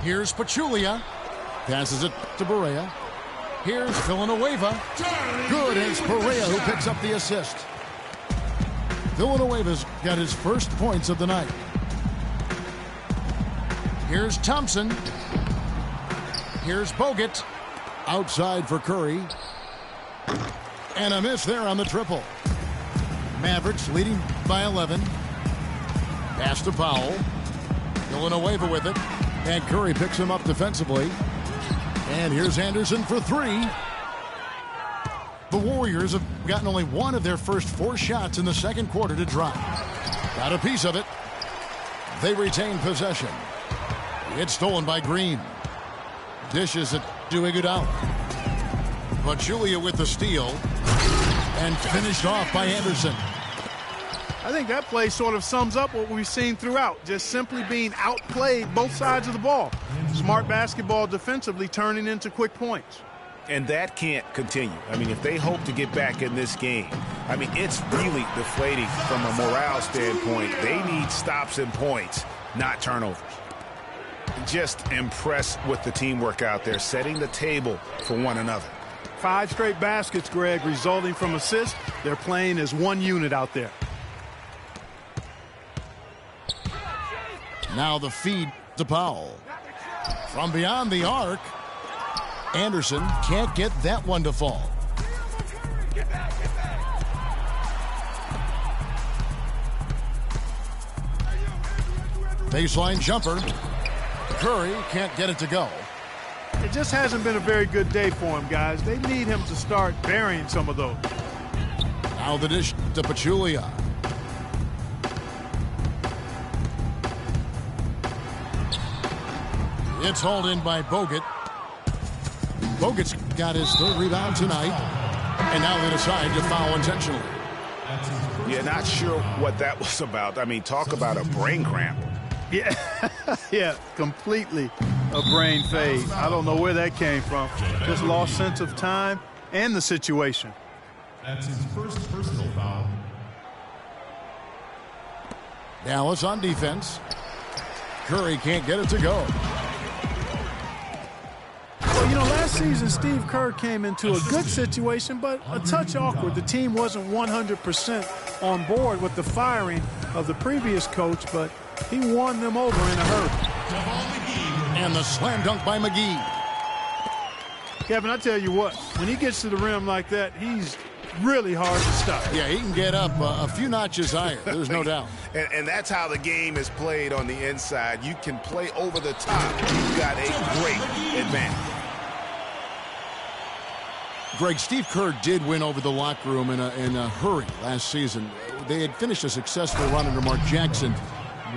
A: Here's Pachulia. Passes it to Barea. Here's Villanueva. Good, it's Barea who picks up the assist. Villanueva's got his first points of the night. Here's Thompson. Here's Bogut. Outside for Curry. And a miss there on the triple. Mavericks leading by 11. Pass to Powell. Villanueva with it. And Curry picks him up defensively. And here's Anderson for three. The Warriors have gotten only one of their first 4 shots in the second quarter to drop. Got a piece of it. They retain possession. It's stolen by Green. Dishes it to Iguodala. Pachulia with the steal. And finished off by Anderson.
C: I think that play sort of sums up what we've seen throughout. Just simply being outplayed both sides of the ball. Smart basketball defensively turning into quick points.
B: And that can't continue. I mean, if they hope to get back in this game, I mean, it's really deflating from a morale standpoint. They need stops and points, not turnovers. Just impressed with the teamwork out there, setting the table for one another.
C: 5 straight baskets, Greg, resulting from assists. They're playing as one unit out there.
A: Now the feed to Powell. From beyond the arc, Anderson can't get that one to fall. Baseline jumper. Curry can't get it to go.
C: It just hasn't been a very good day for him, guys. They need him to start burying some of those.
A: Now the dish to Pachulia. It's hauled in by Bogut. Bogut's got his 3rd rebound tonight. And now they decide to foul intentionally.
B: Yeah, not sure what that was about. I mean, talk about a brain cramp.
C: Yeah, yeah, completely a brain fade. I don't know where that came from. Just lost sense of time and the situation.
D: That's his first personal foul.
A: Dallas on defense. Curry can't get it to go.
C: Well, you know, last season Steve Kerr came into a good situation, but a touch awkward. The team wasn't 100% on board with the firing of the previous coach, but he won them over in a hurry.
A: And the slam dunk by McGee.
C: Kevin, I tell you what, when he gets to the rim like that, he's really hard to stop.
A: Yeah, he can get up a few notches higher. There's no doubt.
B: And that's how the game is played on the inside. You can play over the top. You've got a great advantage.
A: Greg, Steve Kerr did win over the locker room in a hurry last season. They had finished a successful run under Mark Jackson.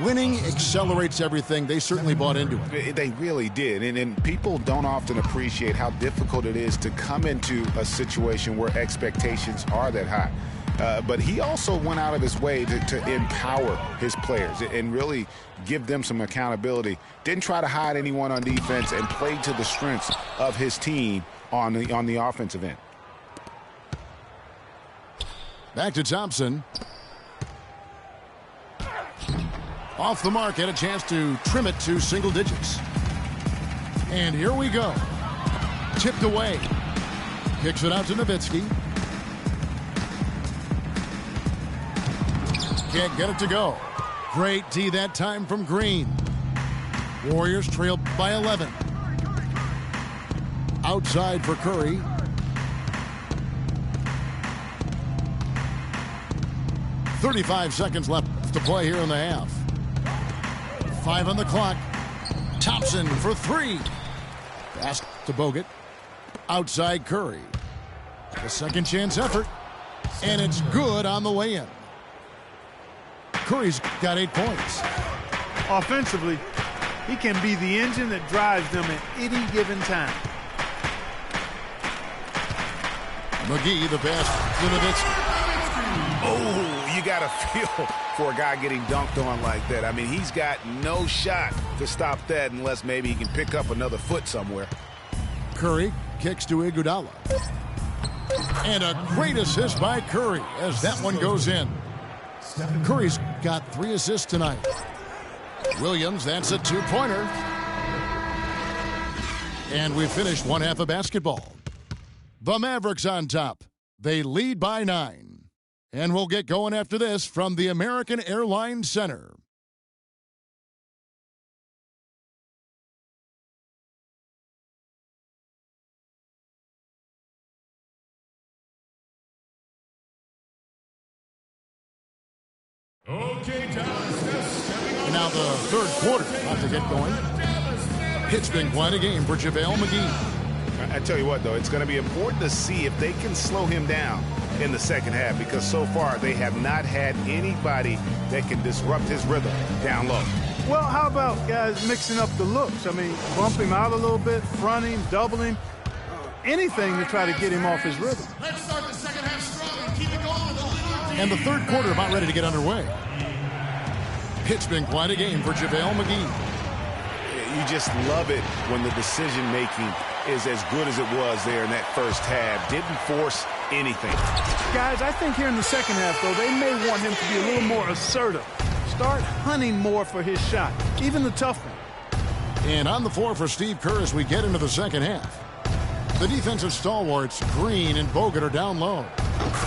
A: Winning accelerates everything. They certainly bought into it.
B: They really did. And people don't often appreciate how difficult it is to come into a situation where expectations are that high. But he also went out of his way to empower his players and really give them some accountability. Didn't try to hide anyone on defense and played to the strengths of his team on the offensive end.
A: Back to Thompson. Off the mark, had a chance to trim it to single digits. And here we go. Tipped away. Kicks it out to Nowitzki. Can't get it to go. Great D that time from Green. Warriors trail by 11. Outside for Curry. .35 seconds left to play here in the half. 5 on the clock. Thompson for 3. Pass to Bogut. Outside Curry. A second chance effort. And it's good on the way in. Curry's got 8 points.
C: Offensively, he can be the engine that drives them at any given time.
A: McGee, the pass to Nowitzki.
B: Oh, you got to feel for a guy getting dunked on like that. I mean, he's got no shot to stop that unless maybe he can pick up another foot somewhere.
A: Curry kicks to Iguodala. And a great assist by Curry as that one goes in. Curry's got 3 assists tonight. Williams, that's a 2-pointer. And we finished one half of basketball. The Mavericks on top. They lead by 9. And we'll get going after this from the American Airlines Center.
D: Okay, Dallas.
A: Now the third quarter about to get going. It's been quite a game for JaVale McGee.
B: I tell you what, though, it's going to be important to see if they can slow him down in the second half, because so far they have not had anybody that can disrupt his rhythm down low.
C: Well, how about guys mixing up the looks? I mean, bump him out a little bit, front him, double him, anything to try to get him off his rhythm.
D: Let's start the second half strong and keep it going with a little.
A: And the third quarter about ready to get underway. It's been quite a game for JaVale McGee.
B: You just love it when the decision-making is as good as it was there in that first half. Didn't force anything.
C: Guys, I think here in the second half, though, they may want him to be a little more assertive. Start hunting more for his shot, even the tough one.
A: And on the floor for Steve Kerr as we get into the second half. The defensive stalwarts, Green and Bogut, are down low.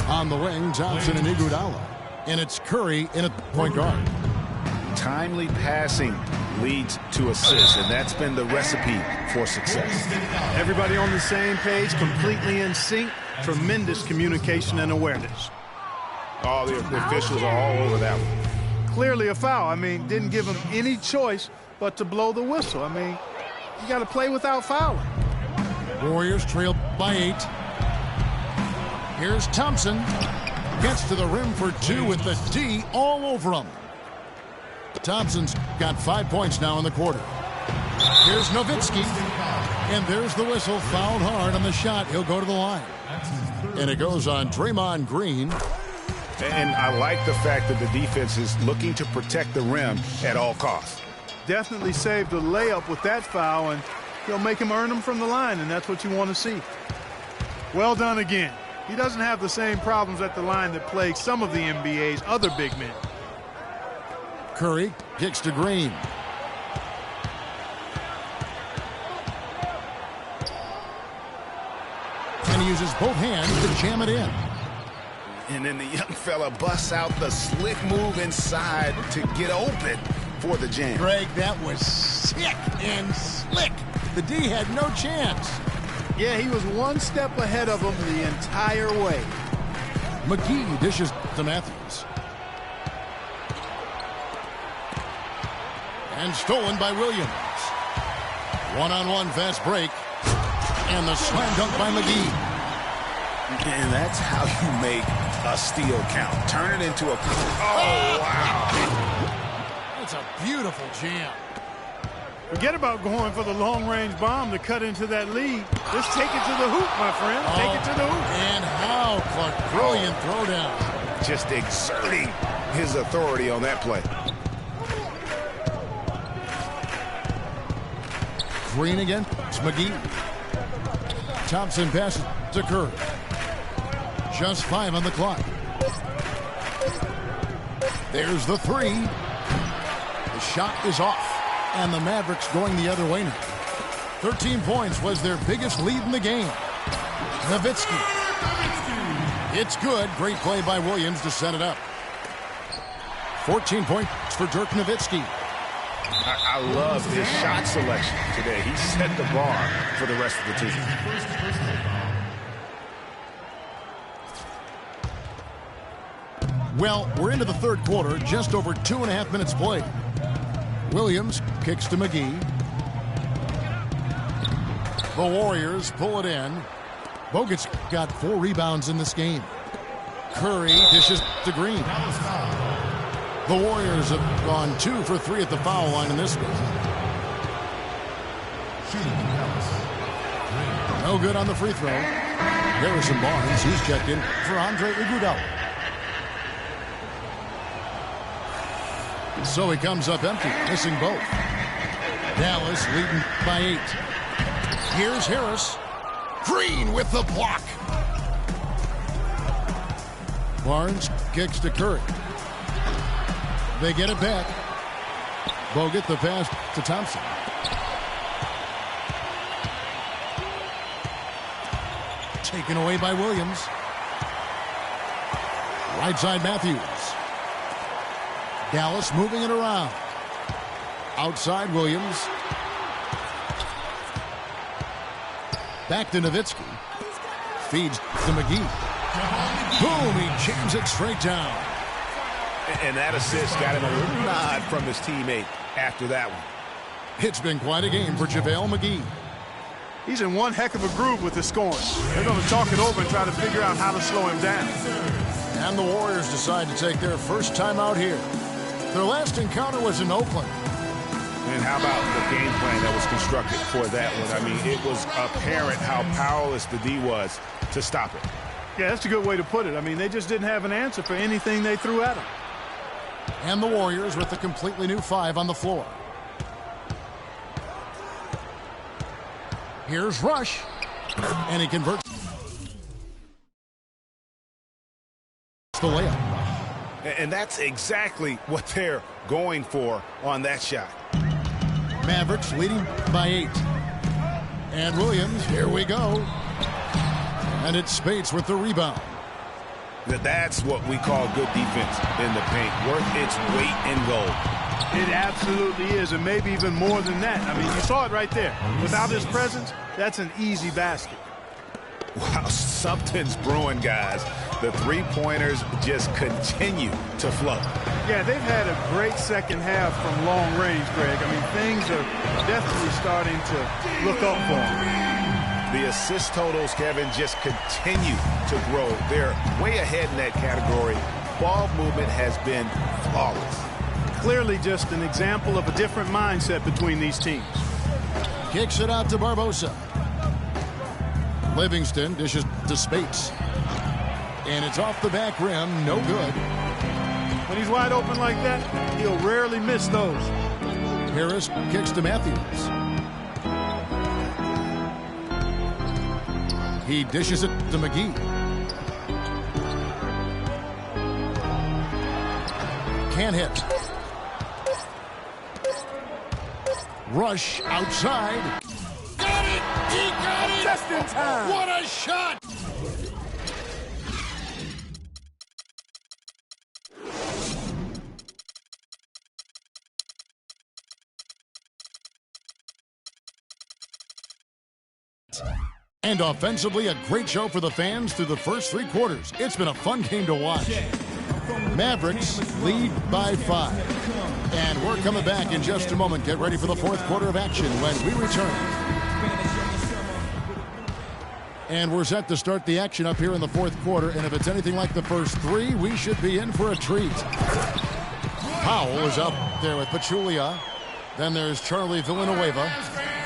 A: On the wing, Thompson and Iguodala. And it's Curry in at point guard.
B: Timely passing leads to assists, and that's been the recipe for success.
C: Everybody on the same page, completely in sync. Tremendous communication and awareness.
B: All the officials are all over that one.
C: Clearly a foul. I mean, didn't give him any choice but to blow the whistle. I mean, you got to play without fouling.
A: Warriors trail by 8. Here's Thompson. Gets to the rim for 2 with the D all over him. Thompson's got 5 points now in the quarter. Here's Nowitzki. And there's the whistle. Fouled hard on the shot. He'll go to the line. And it goes on Draymond Green.
B: And I like the fact that the defense is looking to protect the rim at all costs.
C: Definitely saved a layup with that foul, and he'll make him earn them from the line, and that's what you want to see. Well done again. He doesn't have the same problems at the line that plague some of the NBA's other big men.
A: Curry kicks to Green. And he uses both hands to jam it in.
B: And then the young fella busts out the slick move inside to get open for the jam.
A: Greg, that was sick and slick. The D had no chance.
C: Yeah, he was one step ahead of him the entire way.
A: McGee dishes to Matthews. And stolen by Williams. One-on-one fast break. And the slam dunk by McGee.
B: And that's how you make a steal count. Turn it into a... Oh, wow.
A: That's a beautiful jam.
C: Forget about going for the long-range bomb to cut into that lead. Just take it to the hoop, my friend. Take it to the hoop.
A: And how, Clark. Brilliant throwdown.
B: Just exerting his authority on that play.
A: Green again. It's McGee. Thompson passes to Curry. Just 5 on the clock. There's the 3. The shot is off. And the Mavericks going the other way now. 13 points was their biggest lead in the game. Nowitzki. It's good. Great play by Williams to set it up. 14 points for Dirk Nowitzki.
B: I love his shot selection today. He set the bar for the rest of the team.
A: Well, we're into the third quarter, just over 2.5 minutes played. Williams kicks to McGee. The Warriors pull it in. Bogut's got 4 rebounds in this game. Curry dishes to Green. The Warriors have gone 2 for 3 at the foul line in this one. No good on the free throw. Harrison Barnes, he's checked in for Andre Iguodala. So he comes up empty, missing both. Dallas leading by 8. Here's Harris. Green with the block. Barnes kicks to Curry. They get it back. Bogut the pass to Thompson. Taken away by Williams. Right side Matthews. Dallas moving it around. Outside Williams. Back to Nowitzki. Feeds to McGee. Boom, he jams it straight down.
B: And that assist got him a little nod from his teammate after that one.
A: It's been quite a game for JaVale McGee.
C: He's in one heck of a groove with the scoring. They're going to talk it over and try to figure out how to slow him down.
A: And the Warriors decide to take their first time out here. Their last encounter was in Oakland.
B: And how about the game plan that was constructed for that one? I mean, it was apparent how powerless the D was to stop it.
C: Yeah, that's a good way to put it. I mean, they just didn't have an answer for anything they threw at him.
A: And the Warriors with a completely new 5 on the floor. Here's Rush. And he converts the layup.
B: And that's exactly what they're going for on that shot.
A: Mavericks leading by 8. And Williams, here we go. And it's Spates with the rebound.
B: That's what we call good defense in the paint. Worth its weight in gold.
C: It absolutely is, and maybe even more than that. I mean, you saw it right there. Without his presence, that's an easy basket.
B: Wow, something's brewing, guys. The three-pointers just continue to flow.
C: Yeah, they've had a great second half from long range, Greg. I mean, things are definitely starting to look up for them.
B: The assist totals, Kevin, just continue to grow. They're way ahead in that category. Ball movement has been flawless.
C: Clearly just an example of a different mindset between these teams.
A: Kicks it out to Barbosa. Livingston dishes to Spates. And it's off the back rim, no good.
C: When he's wide open like that, he'll rarely miss those.
A: Harris kicks to Matthews. He dishes it to McGee. Can't hit. Rush outside. Got it! He got it!
C: Just in time.
A: What a shot! And offensively, a great show for the fans through the first 3 quarters. It's been a fun game to watch. Mavericks lead by 5. And we're coming back in just a moment. Get ready for the 4th quarter of action when we return. And we're set to start the action up here in the 4th quarter. And if it's anything like the first 3, we should be in for a treat. Powell is up there with Pachulia. Then there's Charlie Villanueva.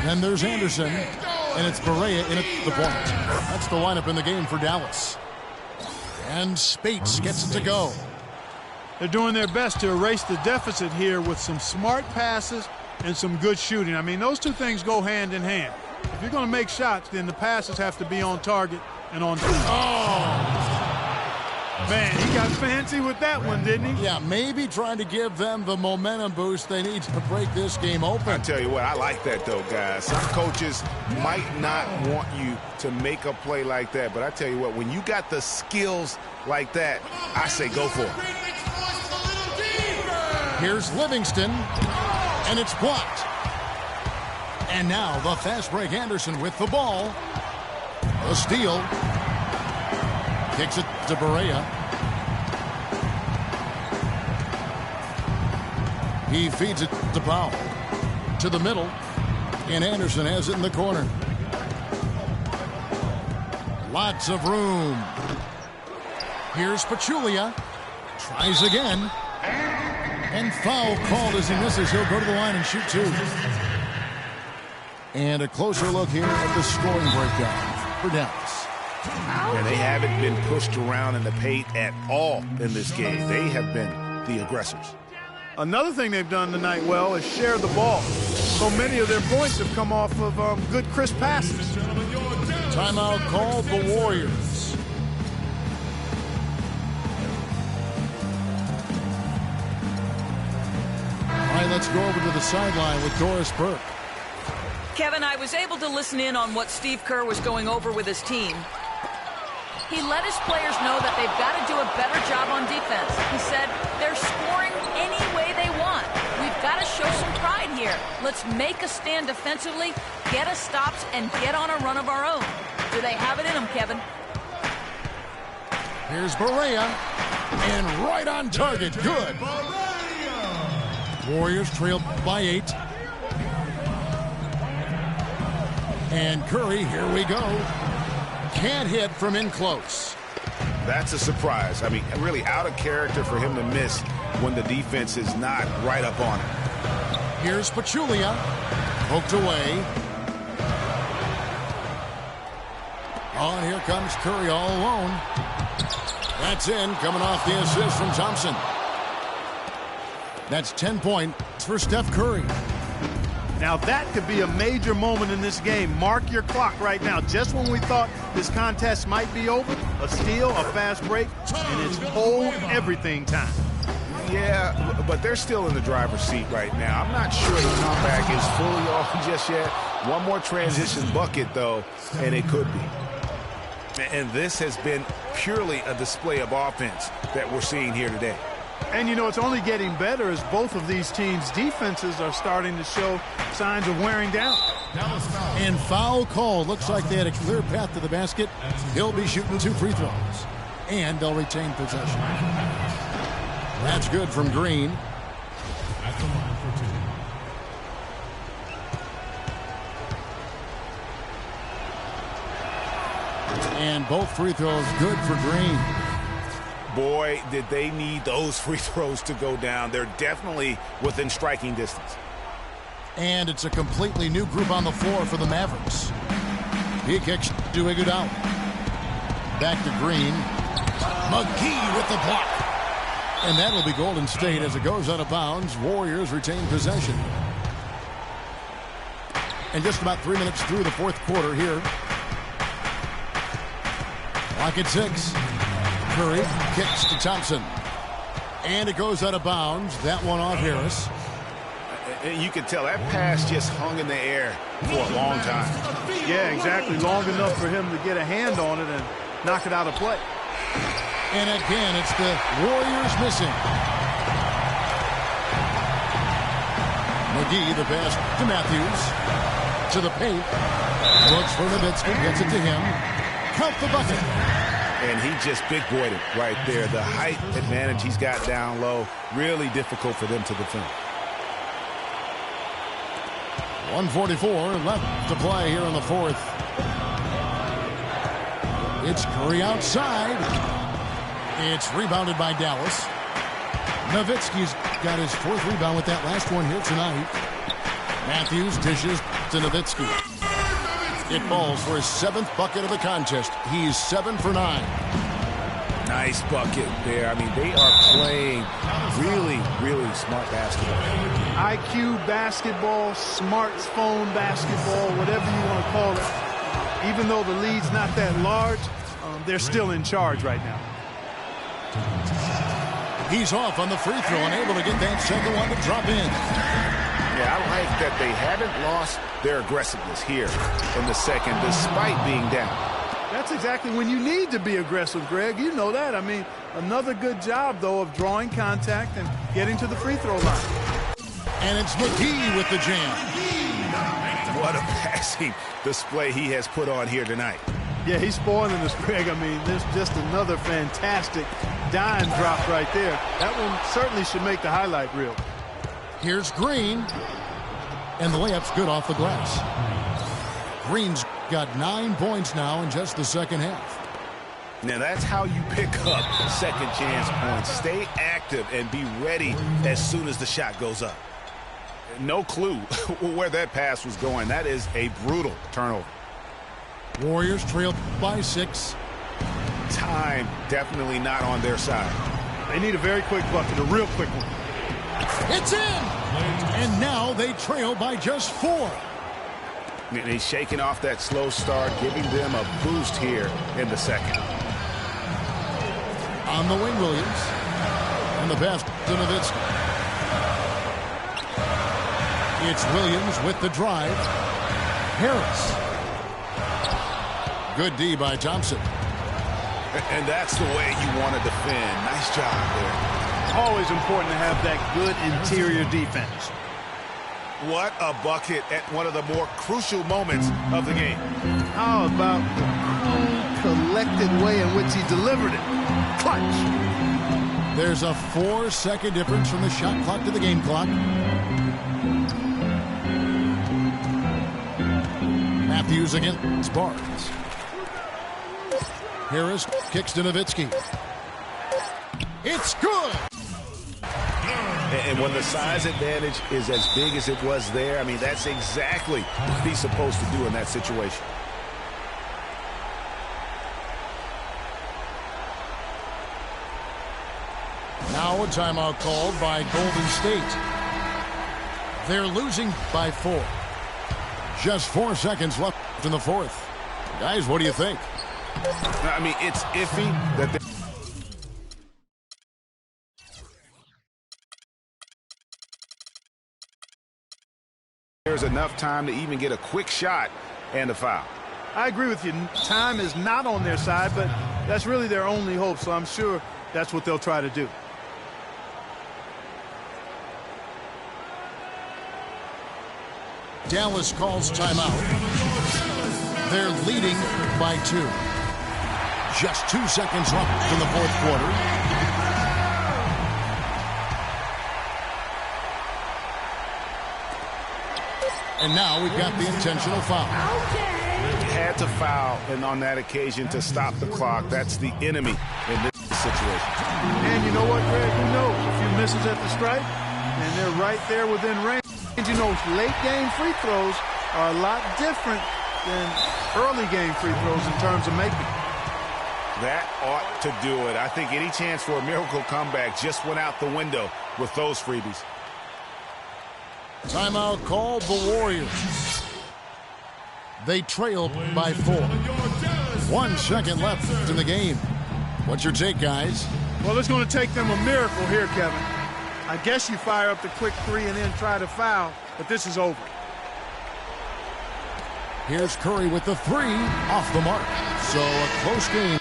A: Then there's Anderson. And it's Barea in at the point. That's the lineup in the game for Dallas. And Spates gets it to go.
C: They're doing their best to erase the deficit here with some smart passes and some good shooting. I mean, those two things go hand in hand. If you're going to make shots, then the passes have to be on target and on time.
A: Oh!
C: Man, he got fancy with that one, didn't he?
A: Yeah, maybe trying to give them the momentum boost they need to break this game open.
B: I tell you what, I like that, though, guys. Some coaches might not want you to make a play like that, but I tell you what, when you got the skills like that, I say go for it.
A: Here's Livingston, and it's blocked. And now the fast break Anderson with the ball. A steal. Kicks it to Barea. He feeds it to Powell. To the middle. And Anderson has it in the corner. Lots of room. Here's Pachulia. Tries again. And foul called as he misses. He'll go to the line and shoot 2. And a closer look here at the scoring breakdown for Dallas.
B: And they haven't been pushed around in the paint at all in this game. They have been the aggressors.
C: Another thing they've done tonight well is share the ball. So many of their points have come off of good, crisp passes.
A: Timeout called the Warriors. All right, let's go over to the sideline with Doris Burke.
G: Kevin, I was able to listen in on what Steve Kerr was going over with his team. He let his players know that they've got to do a better job on defense. He said they're scoring any way they want. We've got to show some pride here. Let's make a stand defensively, get us stops, and get on a run of our own. Do they have it in them, Kevin?
A: Here's Barea, and right on target. Good. Warriors trail by 8. And Curry, here we go. Can't hit from in close.
B: That's a surprise. I mean, really out of character for him to miss when the defense is not right up on him.
A: Here's Pachulia. Poked away. Oh, and here comes Curry all alone. That's in, coming off the assist from Thompson. That's 10 points for Steph Curry.
C: Now that could be a major moment in this game. Mark your clock right now. Just when we thought this contest might be over, a steal, a fast break, and it's hold everything time.
B: Yeah, but they're still in the driver's seat right now. I'm not sure the comeback is fully on just yet. One more transition bucket, though, and it could be. And this has been purely a display of offense that we're seeing here today.
C: And, you know, it's only getting better as both of these teams' defenses are starting to show signs of wearing down.
A: And foul call. Looks like they had a clear path to the basket. He'll be shooting 2 free throws. And they'll retain possession. That's good from Green.
D: At the line for 2.
A: And both free throws good for Green.
B: Boy, did they need those free throws to go down. They're definitely within striking distance.
A: And it's a completely new group on the floor for the Mavericks. He kicks to Iguodala. Back to Green. McGee with the block. And that'll be Golden State as it goes out of bounds. Warriors retain possession. And just about 3 minutes through the fourth quarter here. Clock at 6. Curry kicks to Thompson. And it goes out of bounds. That one off Harris.
B: And you can tell that pass just hung in the air for a long time.
C: Yeah, exactly. Long enough for him to get a hand on it and knock it out of play.
A: And again, it's the Warriors missing. McGee, the pass to Matthews. To the paint. Looks for Nowitzki. Gets it to him. Count the bucket.
B: And he just big-boyed it right there. The height advantage he's got down low, really difficult for them to defend.
A: 1:44 left to play here in the fourth. It's Curry outside. It's rebounded by Dallas. Nowitzki's got his 4th rebound with that last one here tonight. Matthews dishes to Nowitzki. It falls for his 7th bucket of the contest. He's 7 for 9.
B: Nice bucket there. I mean, they are playing really, really smart basketball.
C: IQ basketball, smartphone basketball, whatever you want to call it. Even though the lead's not that large, they're still in charge right now.
A: He's off on the free throw and able to get that second one to drop in.
B: Yeah, I like that they haven't lost their aggressiveness here in the second, despite being down.
C: That's exactly when you need to be aggressive, Greg. You know that. I mean, another good job, though, of drawing contact and getting to the free throw line.
A: And it's McGee with the jam.
B: What a passing display he has put on here tonight.
C: Yeah, he's spoiling us, Greg. I mean, there's just another fantastic dime drop right there. That one certainly should make the highlight reel.
A: Here's Green. And the layup's good off the glass. Green's got 9 points now in just the second half.
B: Now that's how you pick up second chance points. Stay active and be ready as soon as the shot goes up. No clue where that pass was going. That is a brutal turnover.
A: Warriors trail by 6.
B: Time definitely not on their side.
C: They need a very quick bucket, a real quick one.
A: It's in! And now they trail by just 4.
B: And he's shaking off that slow start, giving them a boost here in the second.
A: On the wing, Williams. And the pass to Nowitzki. It's Williams with the drive. Harris. Good D by Thompson.
B: And that's the way you want to defend. Nice job there.
C: Always important to have that good interior defense.
B: What a bucket at one of the more crucial moments of the game.
C: How about the cool, collected way in which he delivered it? Clutch.
A: There's a 4-second difference from the shot clock to the game clock. Matthews against Barnes. Harris kicks to Nowitzki. It's good.
B: And when the size advantage is as big as it was there, I mean, that's exactly what he's supposed to do in that situation.
A: Now a timeout called by Golden State. They're losing by 4. Just 4 seconds left in the fourth. Guys, what do you think?
B: I mean, it's iffy that there's enough time to even get a quick shot and a foul.
C: I agree with you. Time is not on their side, but that's really their only hope, so I'm sure that's what they'll try to do.
A: Dallas calls timeout. They're leading by 2. Just 2 seconds left in the fourth quarter. And now we've got the intentional foul.
B: Had to foul, and on that occasion to stop the clock. That's the enemy in this situation.
C: And you know what, Greg? Who knows? A few misses at the stripe, and they're right there within range. And you know, late game free throws are a lot different than early game free throws in terms of making.
B: That ought to do it. I think any chance for a miracle comeback just went out the window with those freebies.
A: Timeout called the Warriors. They trail by 4. 1 second left in the game. What's your take, guys?
C: Well, it's going to take them a miracle here, Kevin. I guess you fire up the quick 3 and then try to foul, but this is over.
A: Here's Curry with the 3 off the mark. So a close game.